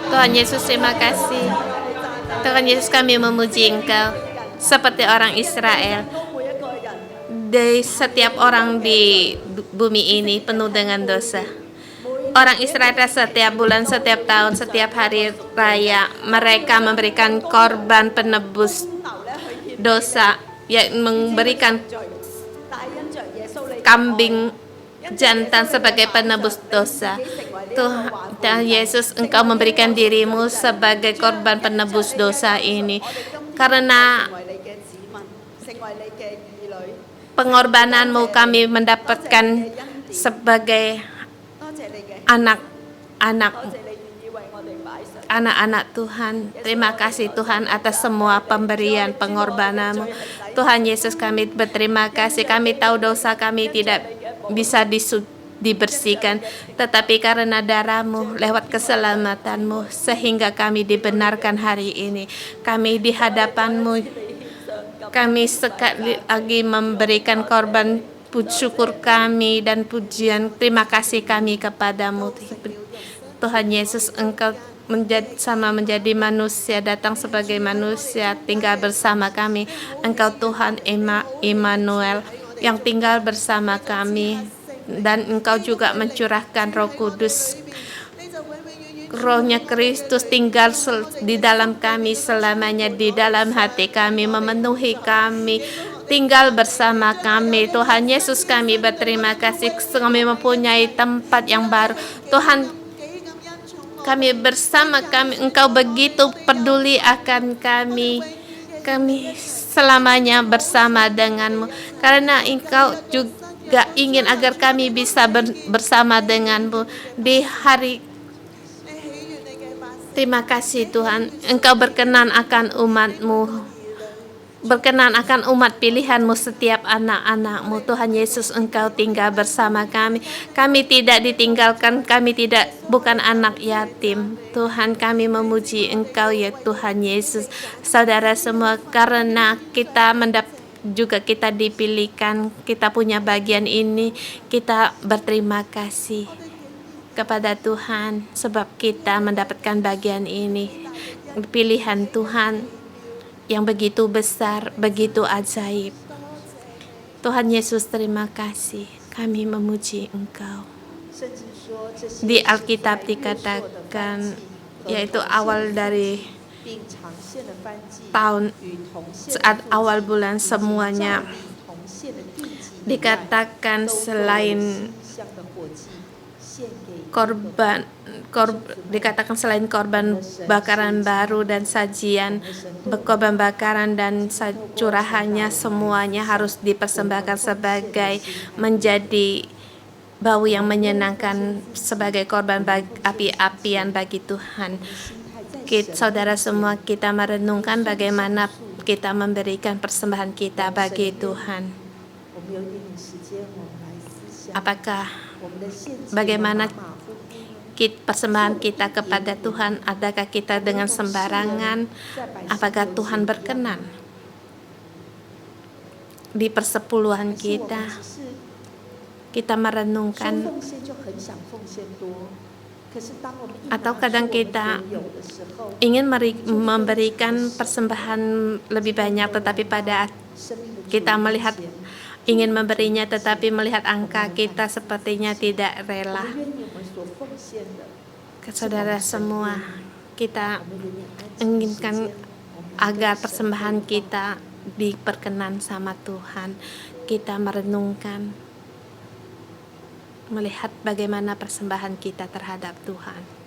Tuhan Yesus, terima kasih. Tuhan Yesus, kami memuji Engkau seperti orang Israel. Di setiap orang di bumi ini penuh dengan dosa. Orang Israel setiap bulan, setiap tahun, setiap hari raya mereka memberikan korban penebus dosa, yang memberikan kambing jantan sebagai penebus dosa. Tuhan Yesus, Engkau memberikan dirimu sebagai korban penebus dosa ini, karena pengorbananmu kami mendapatkan sebagai anak-anak Tuhan. Terima kasih Tuhan atas semua pemberian pengorbananmu. Tuhan Yesus, kami berterima kasih. Kami tahu dosa kami tidak bisa dibersihkan, tetapi karena darah-Mu, lewat keselamatanmu, sehingga kami dibenarkan hari ini. Kami di hadapan-Mu, kami sekali lagi memberikan korban syukur kami dan pujian terima kasih kami kepadamu. Tuhan Yesus, Engkau menjadi manusia, datang sebagai manusia, tinggal bersama kami. Engkau Tuhan Immanuel yang tinggal bersama kami, dan Engkau juga mencurahkan Roh Kudus. Rohnya Kristus tinggal di dalam kami selamanya, di dalam hati kami, memenuhi kami, tinggal bersama kami. Tuhan Yesus, kami berterima kasih, kami mempunyai tempat yang baru. Tuhan, kami bersama kami, Engkau begitu peduli akan kami. Kami selamanya bersama denganmu, karena Engkau juga ingin agar kami bisa bersama denganmu di hari. Terima kasih Tuhan, Engkau berkenan akan umat-Mu, berkenan akan umat pilihan-Mu, setiap anak-anak-Mu. Tuhan Yesus, Engkau tinggal bersama kami. Kami tidak ditinggalkan, kami bukan anak yatim. Tuhan, kami memuji Engkau ya Tuhan Yesus. Saudara semua, karena kita juga kita dipilihkan, kita punya bagian ini, kita berterima kasih kepada Tuhan sebab kita mendapatkan bagian ini, pilihan Tuhan yang begitu besar, begitu ajaib. Tuhan Yesus, terima kasih, kami memuji Engkau. Di Alkitab dikatakan, yaitu awal dari tahun, saat awal bulan semuanya dikatakan selain dikatakan selain korban bakaran baru dan sajian korban bakaran dan curahannya, semuanya harus dipersembahkan sebagai menjadi bau yang menyenangkan, sebagai korban api-apian bagi Tuhan. Saudara semua, kita merenungkan bagaimana kita memberikan persembahan kita bagi Tuhan. Bagaimana persembahan kita kepada Tuhan? Adakah kita dengan sembarangan? Apakah Tuhan berkenan di persepuluhan kita? Kita merenungkan Atau kadang kita ingin memberikan persembahan lebih banyak, tetapi pada kita melihat ingin memberinya, tetapi melihat angka kita sepertinya tidak rela. Saudara semua, kita inginkan agar persembahan kita diperkenan sama Tuhan. Kita merenungkan, melihat bagaimana persembahan kita terhadap Tuhan.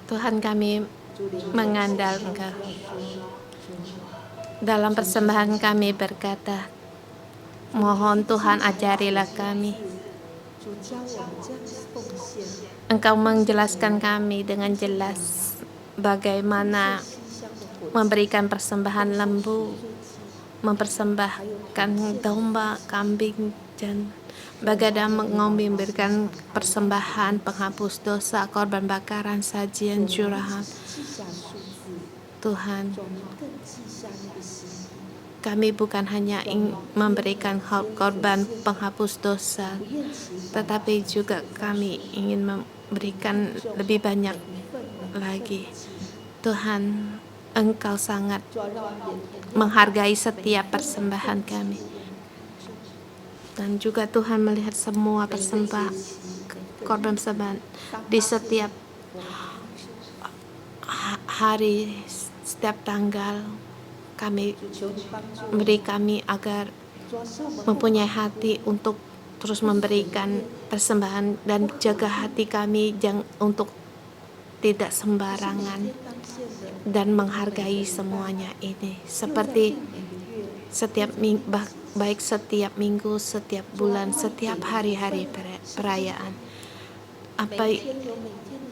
Tuhan, kami mengandal Engkau. Dalam persembahan kami berkata, mohon Tuhan ajarilah kami. Engkau menjelaskan kami dengan jelas bagaimana memberikan persembahan lembu, mempersembahkan domba, kambing, dan bagaimana memberikan persembahan penghapus dosa, korban bakaran, sajian, curahan. Tuhan, kami bukan hanya memberikan korban penghapus dosa, tetapi juga kami ingin memberikan lebih banyak lagi. Tuhan, Engkau sangat menghargai setiap persembahan kami. Dan juga Tuhan melihat semua korban persembahan di setiap hari, setiap tanggal. Beri kami agar mempunyai hati untuk terus memberikan persembahan, dan jaga hati kami untuk tidak sembarangan dan menghargai semuanya ini, seperti baik setiap minggu, setiap bulan, setiap hari-hari perayaan,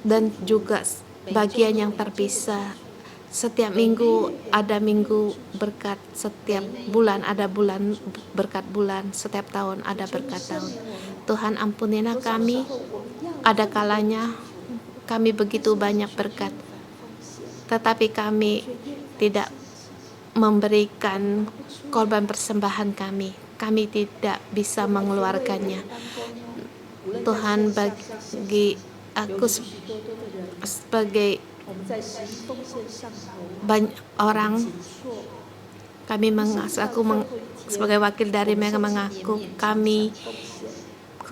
dan juga bagian yang terpisah. Setiap minggu ada minggu berkat, setiap bulan ada bulan berkat bulan, setiap tahun ada berkat tahun. Tuhan, ampunilah kami, ada kalanya kami begitu banyak berkat, tetapi kami tidak memberikan korban persembahan kami tidak bisa mengeluarkannya. Tuhan, bagi aku sebagai banyak orang, sebagai wakil dari mereka mengaku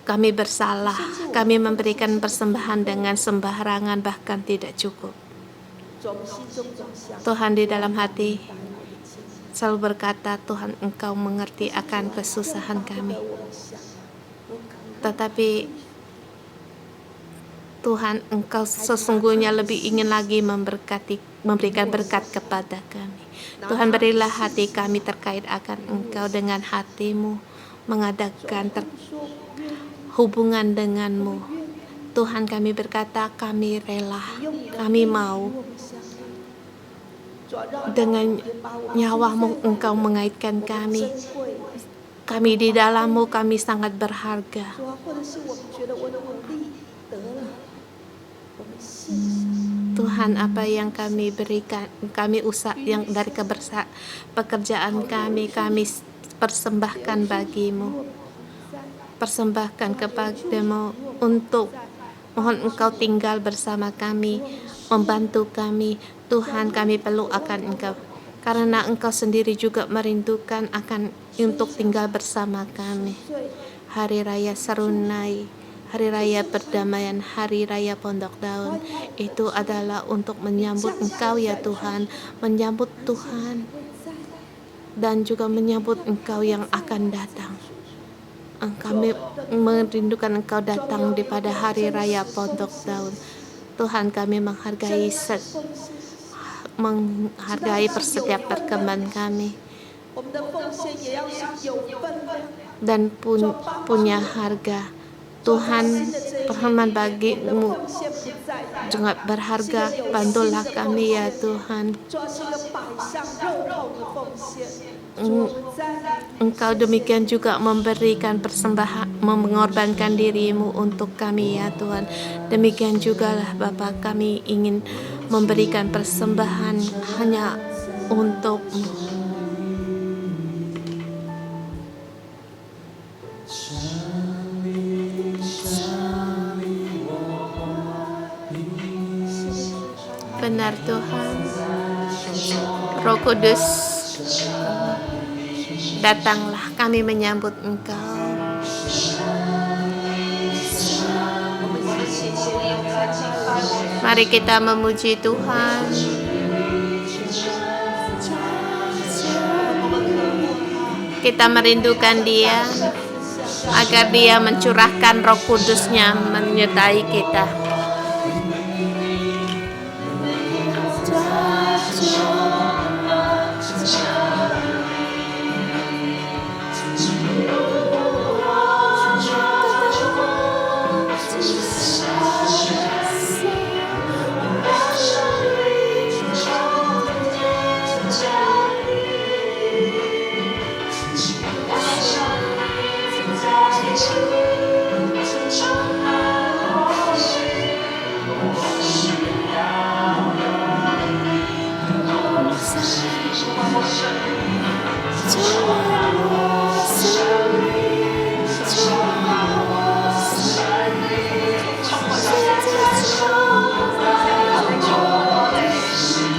kami bersalah, kami memberikan persembahan dengan sembarangan, bahkan tidak cukup. Tuhan, di dalam hati selalu berkata, Tuhan, Engkau mengerti akan kesusahan kami. Tetapi Tuhan, Engkau sesungguhnya lebih ingin lagi memberikan berkat kepada kami. Tuhan, berilah hati kami terkait akan Engkau, dengan hatimu mengadakan hubungan denganmu. Tuhan, kami berkata, kami rela, kami mau. Dengan nyawamu Engkau mengaitkan kami. Kami di dalammu, kami sangat berharga. Tuhan, apa yang kami berikan, yang dari pekerjaan kami persembahkan bagimu. Persembahkan kepadamu untuk mohon Engkau tinggal bersama kami, membantu kami. Tuhan, kami perlu akan Engkau, karena Engkau sendiri juga merindukan untuk tinggal bersama kami. Hari Raya Serunai, Hari Raya Perdamaian, Hari Raya Pondok Daun, itu adalah untuk menyambut Engkau ya Tuhan, menyambut Tuhan, dan juga menyambut Engkau yang akan datang. Kami merindukan Engkau datang pada Hari Raya Pondok Daun. Tuhan, kami menghargai setiap perkembangan kami, dan punya harga. Tuhan, permohonan bagimu juga berharga. Bantulah kami ya Tuhan. Engkau demikian juga memberikan persembahan, mengorbankan dirimu untuk kami ya Tuhan. Demikian jugalah Bapa, kami ingin memberikan persembahan hanya untuk-Mu. Benar Tuhan, Roh Kudus, datanglah, kami menyambut Engkau. Mari kita memuji Tuhan. Kita merindukan Dia, agar Dia mencurahkan Roh Kudus-Nya menyertai kita.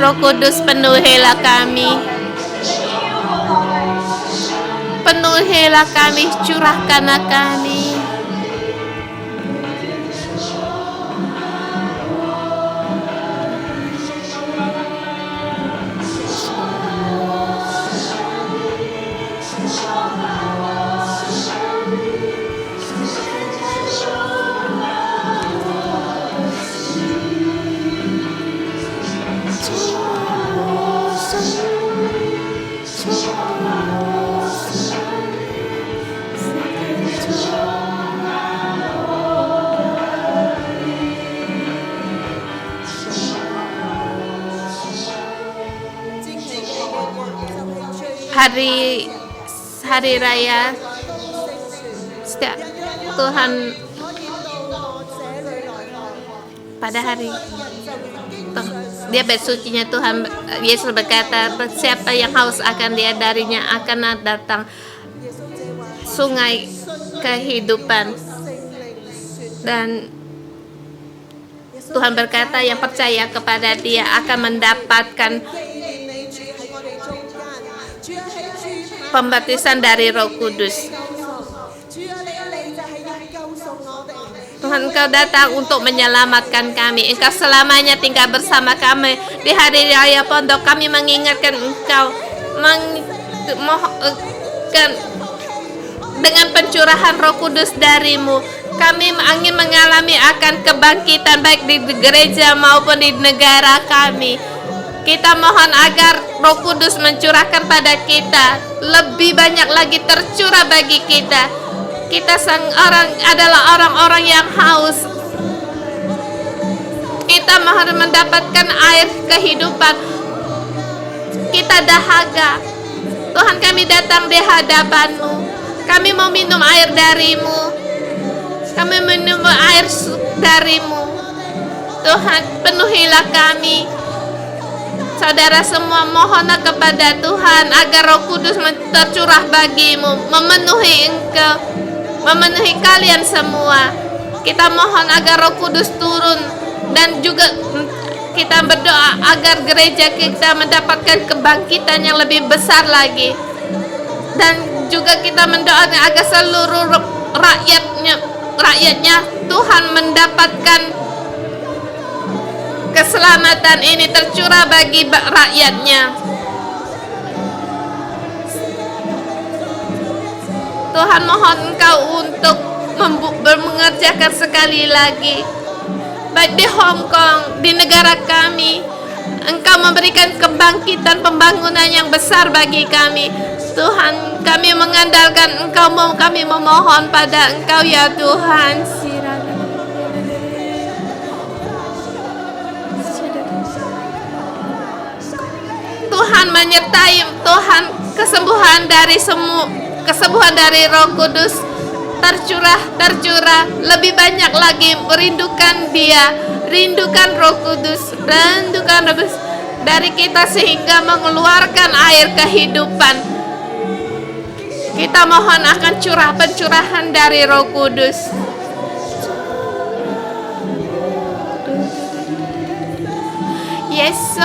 Roh Kudus, penuhilah kami. Penuhilah kami, curahkanlah kami. Hari raya setiap Tuhan pada hari dia bersucinya Tuhan Yesus berkata, siapa yang haus akan Dia, darinya akan datang sungai kehidupan. Dan Tuhan berkata, yang percaya kepada Dia akan mendapatkan pembaptisan dari Roh Kudus. Tuhan, Engkau datang untuk menyelamatkan kami. Engkau selamanya tinggal bersama kami. Di hari raya pondok kami mengingatkan Engkau dengan pencurahan Roh Kudus dari-Mu. Kami ingin mengalami akan kebangkitan baik di gereja maupun di negara kami. Kita mohon agar Roh Kudus mencurahkan pada kita, lebih banyak lagi tercurah bagi kita. Kita adalah orang-orang yang haus. Kita mohon mendapatkan air kehidupan. Kita dahaga. Tuhan, kami datang di hadapan-Mu. Kami mau minum air dari-Mu. Kami minum air dari-Mu. Tuhan, penuhilah kami. Saudara semua, mohonlah kepada Tuhan agar Roh Kudus tercurah bagimu, memenuhi engkau, memenuhi kalian semua. Kita mohon agar Roh Kudus turun, dan juga kita berdoa agar gereja kita mendapatkan kebangkitan yang lebih besar lagi. Dan juga kita mendoakan agar seluruh rakyatnya Tuhan mendapatkan keselamatan ini tercurah bagi rakyatnya. Tuhan, mohon Engkau untuk mengerjakan sekali lagi, baik di Hong Kong, di negara kami. Engkau memberikan kebangkitan pembangunan yang besar bagi kami. Tuhan, kami mengandalkan Engkau, kami memohon pada Engkau ya Tuhan. Tuhan menyertai, Tuhan kesembuhan dari Roh Kudus tercurah lebih banyak lagi. Rindukan Dia, rindukan Roh Kudus, rindukan Roh Kudus dari kita sehingga mengeluarkan air kehidupan. Kita mohon akan pencurahan dari Roh Kudus. Yesus.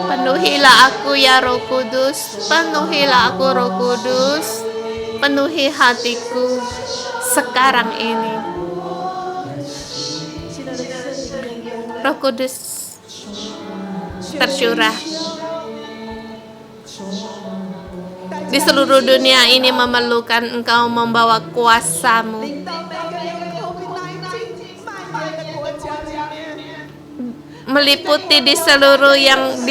Penuhilah aku ya Roh Kudus, penuhilah aku Roh Kudus, penuhi hatiku sekarang ini. Roh Kudus tercurah di seluruh dunia ini, memerlukan Engkau membawa kuasa-Mu. Meliputi di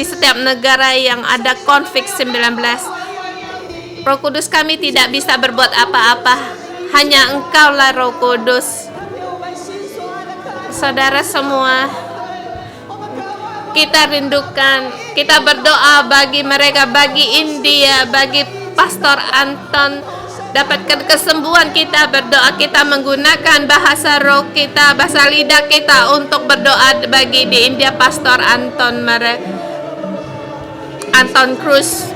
setiap negara yang ada konflik 19. Roh Kudus, kami tidak bisa berbuat apa-apa, hanya Engkaulah Roh Kudus. Saudara semua, kita rindukan, kita berdoa bagi mereka, bagi India, bagi Pastor Anton, dapatkan kesembuhan. Kita berdoa, kita menggunakan bahasa roh kita, bahasa lidah kita untuk berdoa bagi di India, Pastor Anton Cruz,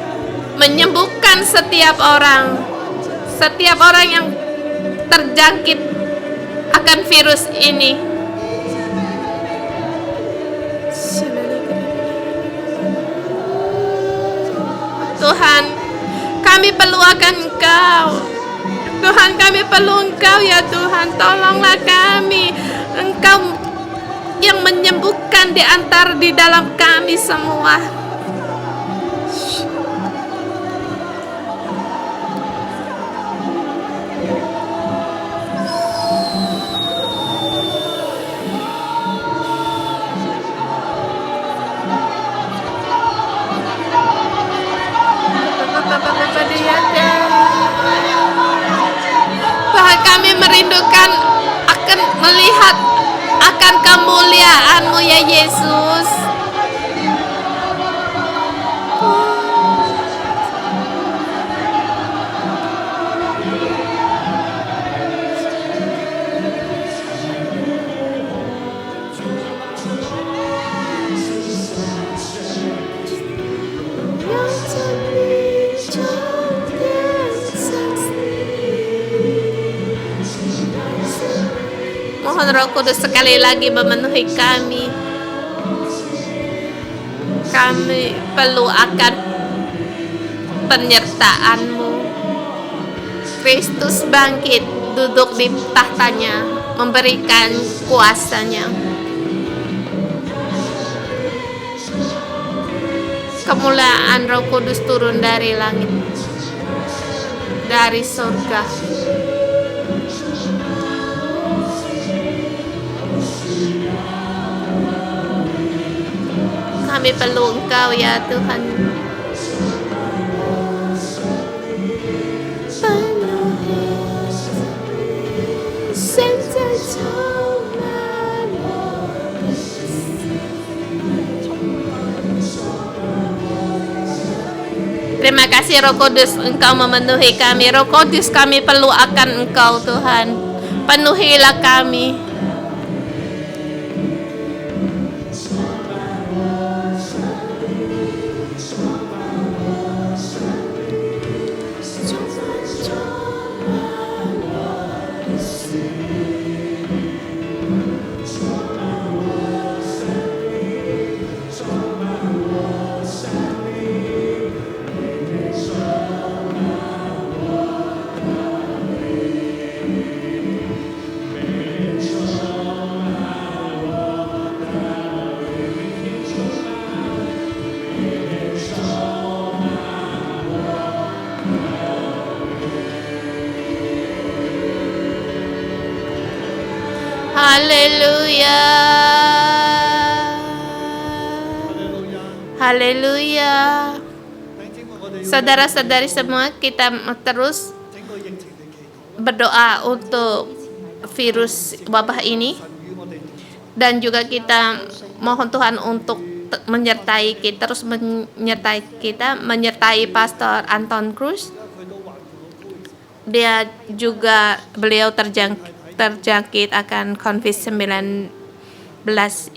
menyembuhkan setiap orang yang terjangkit akan virus ini. Tuhan, kami perlu akan Engkau. Tuhan, kami perlu Engkau ya Tuhan. Tolonglah kami. Engkau yang menyembuhkan di dalam kami semua. Tuhan, kami merindukan akan melihat akan kemuliaan-Mu ya Yesus. Mohon Roh Kudus sekali lagi memenuhi kami. Kami perlu akan penyertaan-Mu. Kristus bangkit, duduk di tahtanya, memberikan kuasanya. Kemuliaan Roh Kudus turun dari langit, dari surga. Kami perlu Engkau ya Tuhan. Terima kasih Roh Kudus, Engkau memenuhi kami. Roh Kudus, kami perlu akan Engkau Tuhan. Penuhilah kami. Haleluya. Haleluya. Saudara-saudari semua, kita terus 整個疫情嘅期禱， berdoa untuk virus wabah ini 神與我哋同在。 dan juga kita mohon Tuhan untuk menyertai kita, terus menyertai Pastor Anton Cruz. 佢都患過 Covid， Dia juga beliau terjangkit akan COVID-19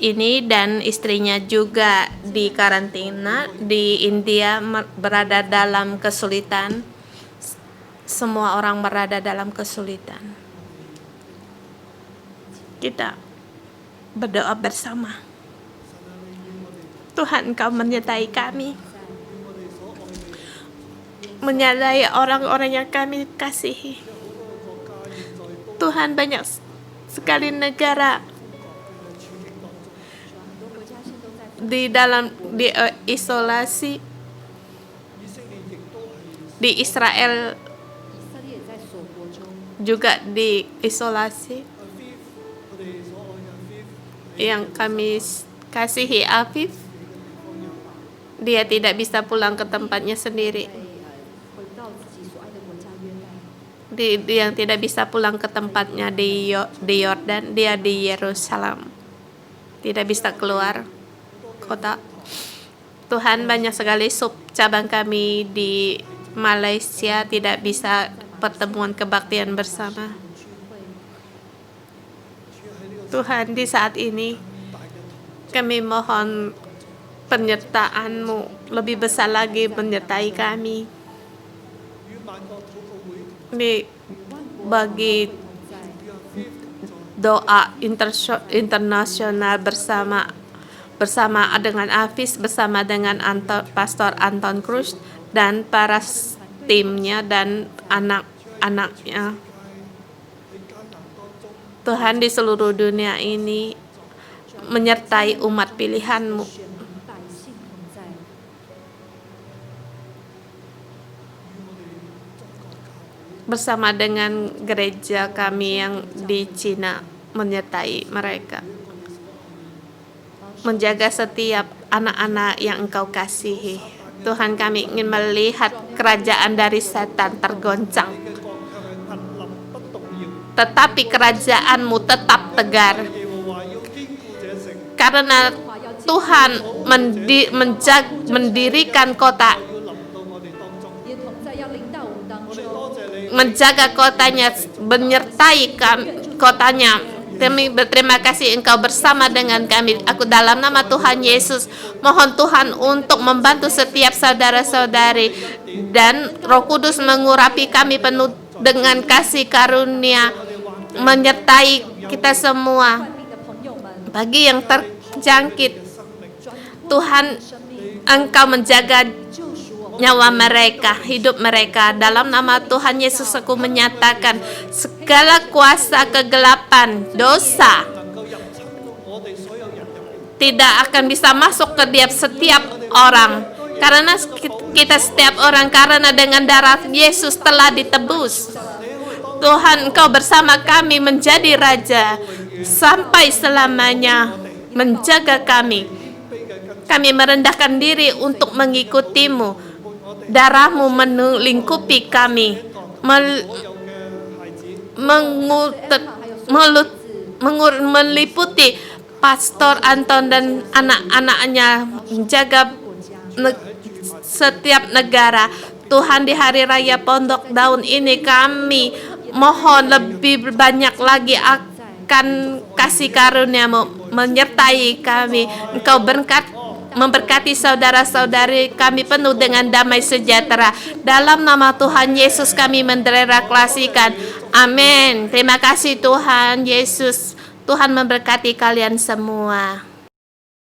ini dan istrinya juga di karantina di India berada dalam kesulitan. Semua orang berada dalam kesulitan. Kita berdoa bersama. Tuhan, Engkau menyertai kami. Menyertai orang-orang yang kami kasihi. Tuhan, banyak sekali negara di isolasi. Di Israel 以色列在锁国中， juga diisolasi. 我哋所愛嘅 Viv Yang kami kasihi Afif, dia tidak bisa pulang ke tempatnya sendiri. 回不到自己所爱的国家约旦。 Yang tidak bisa pulang ke tempatnya di Yordan, dia di Yerusalem. Tidak bisa keluar kota. Tuhan, banyak sekali sub cabang kami di Malaysia tidak bisa pertemuan kebaktian bersama. Tuhan, di saat ini kami mohon penyertaan-Mu lebih besar lagi menyertai kami. 與萬國禱告會 Bagi doa internasional bersama dengan Afis, bersama dengan Pastor Anton Cruz dan para timnya dan anak-anaknya. Tuhan, di seluruh dunia ini menyertai umat pilihan-Mu. 百姓同在， Bersama dengan gereja kami yang di Cina, menyertai mereka. Menjaga setiap anak-anak yang Engkau kasihi. Tuhan, kami ingin melihat kerajaan dari setan tergoncang. 嘅國卻係屹立不動搖。 Tetapi kerajaan-Mu tetap tegar. 耶和華要堅固這城， Karena Tuhan mendirikan kota, 要臨到我哋當中。 你的同在要临到我们当 我哋 中。 多謝你， menjaga kotanya, menyertai kotanya. Kami berterima kasih Engkau bersama dengan kami. Aku dalam nama Tuhan Yesus mohon Tuhan untuk membantu setiap saudara-saudari dan Roh Kudus mengurapi kami penuh dengan kasih karunia, menyertai kita semua. 患病的朋友们， Bagi yang terjangkit, 转脱 Tuhan 生命， Engkau menjaga 救赎我们。 nyawa mereka, hidup mereka. Dalam nama Tuhan Yesus aku menyatakan segala kuasa kegelapan, dosa 能夠入侵到我哋所有人入邊。 tidak akan bisa masuk ke setiap orang. Karena kita setiap orang, karena dengan darah Yesus telah ditebus. Tuhan, Engkau bersama kami menjadi Raja sampai selamanya, menjaga kami. Kami merendahkan diri untuk mengikutimu. Darah-Mu melingkupi kami, meliputi Pastor Anton dan anak-anaknya, menjaga setiap negara. Tuhan, di hari raya Pondok Daun ini kami mohon lebih banyak lagi akan kasih karunia-Mu menyertai kami. Engkau memberkati saudara-saudari kami penuh dengan damai sejahtera. Dalam nama Tuhan Yesus kami mendeklarasikan. Amin. Terima kasih Tuhan Yesus. Tuhan memberkati kalian semua.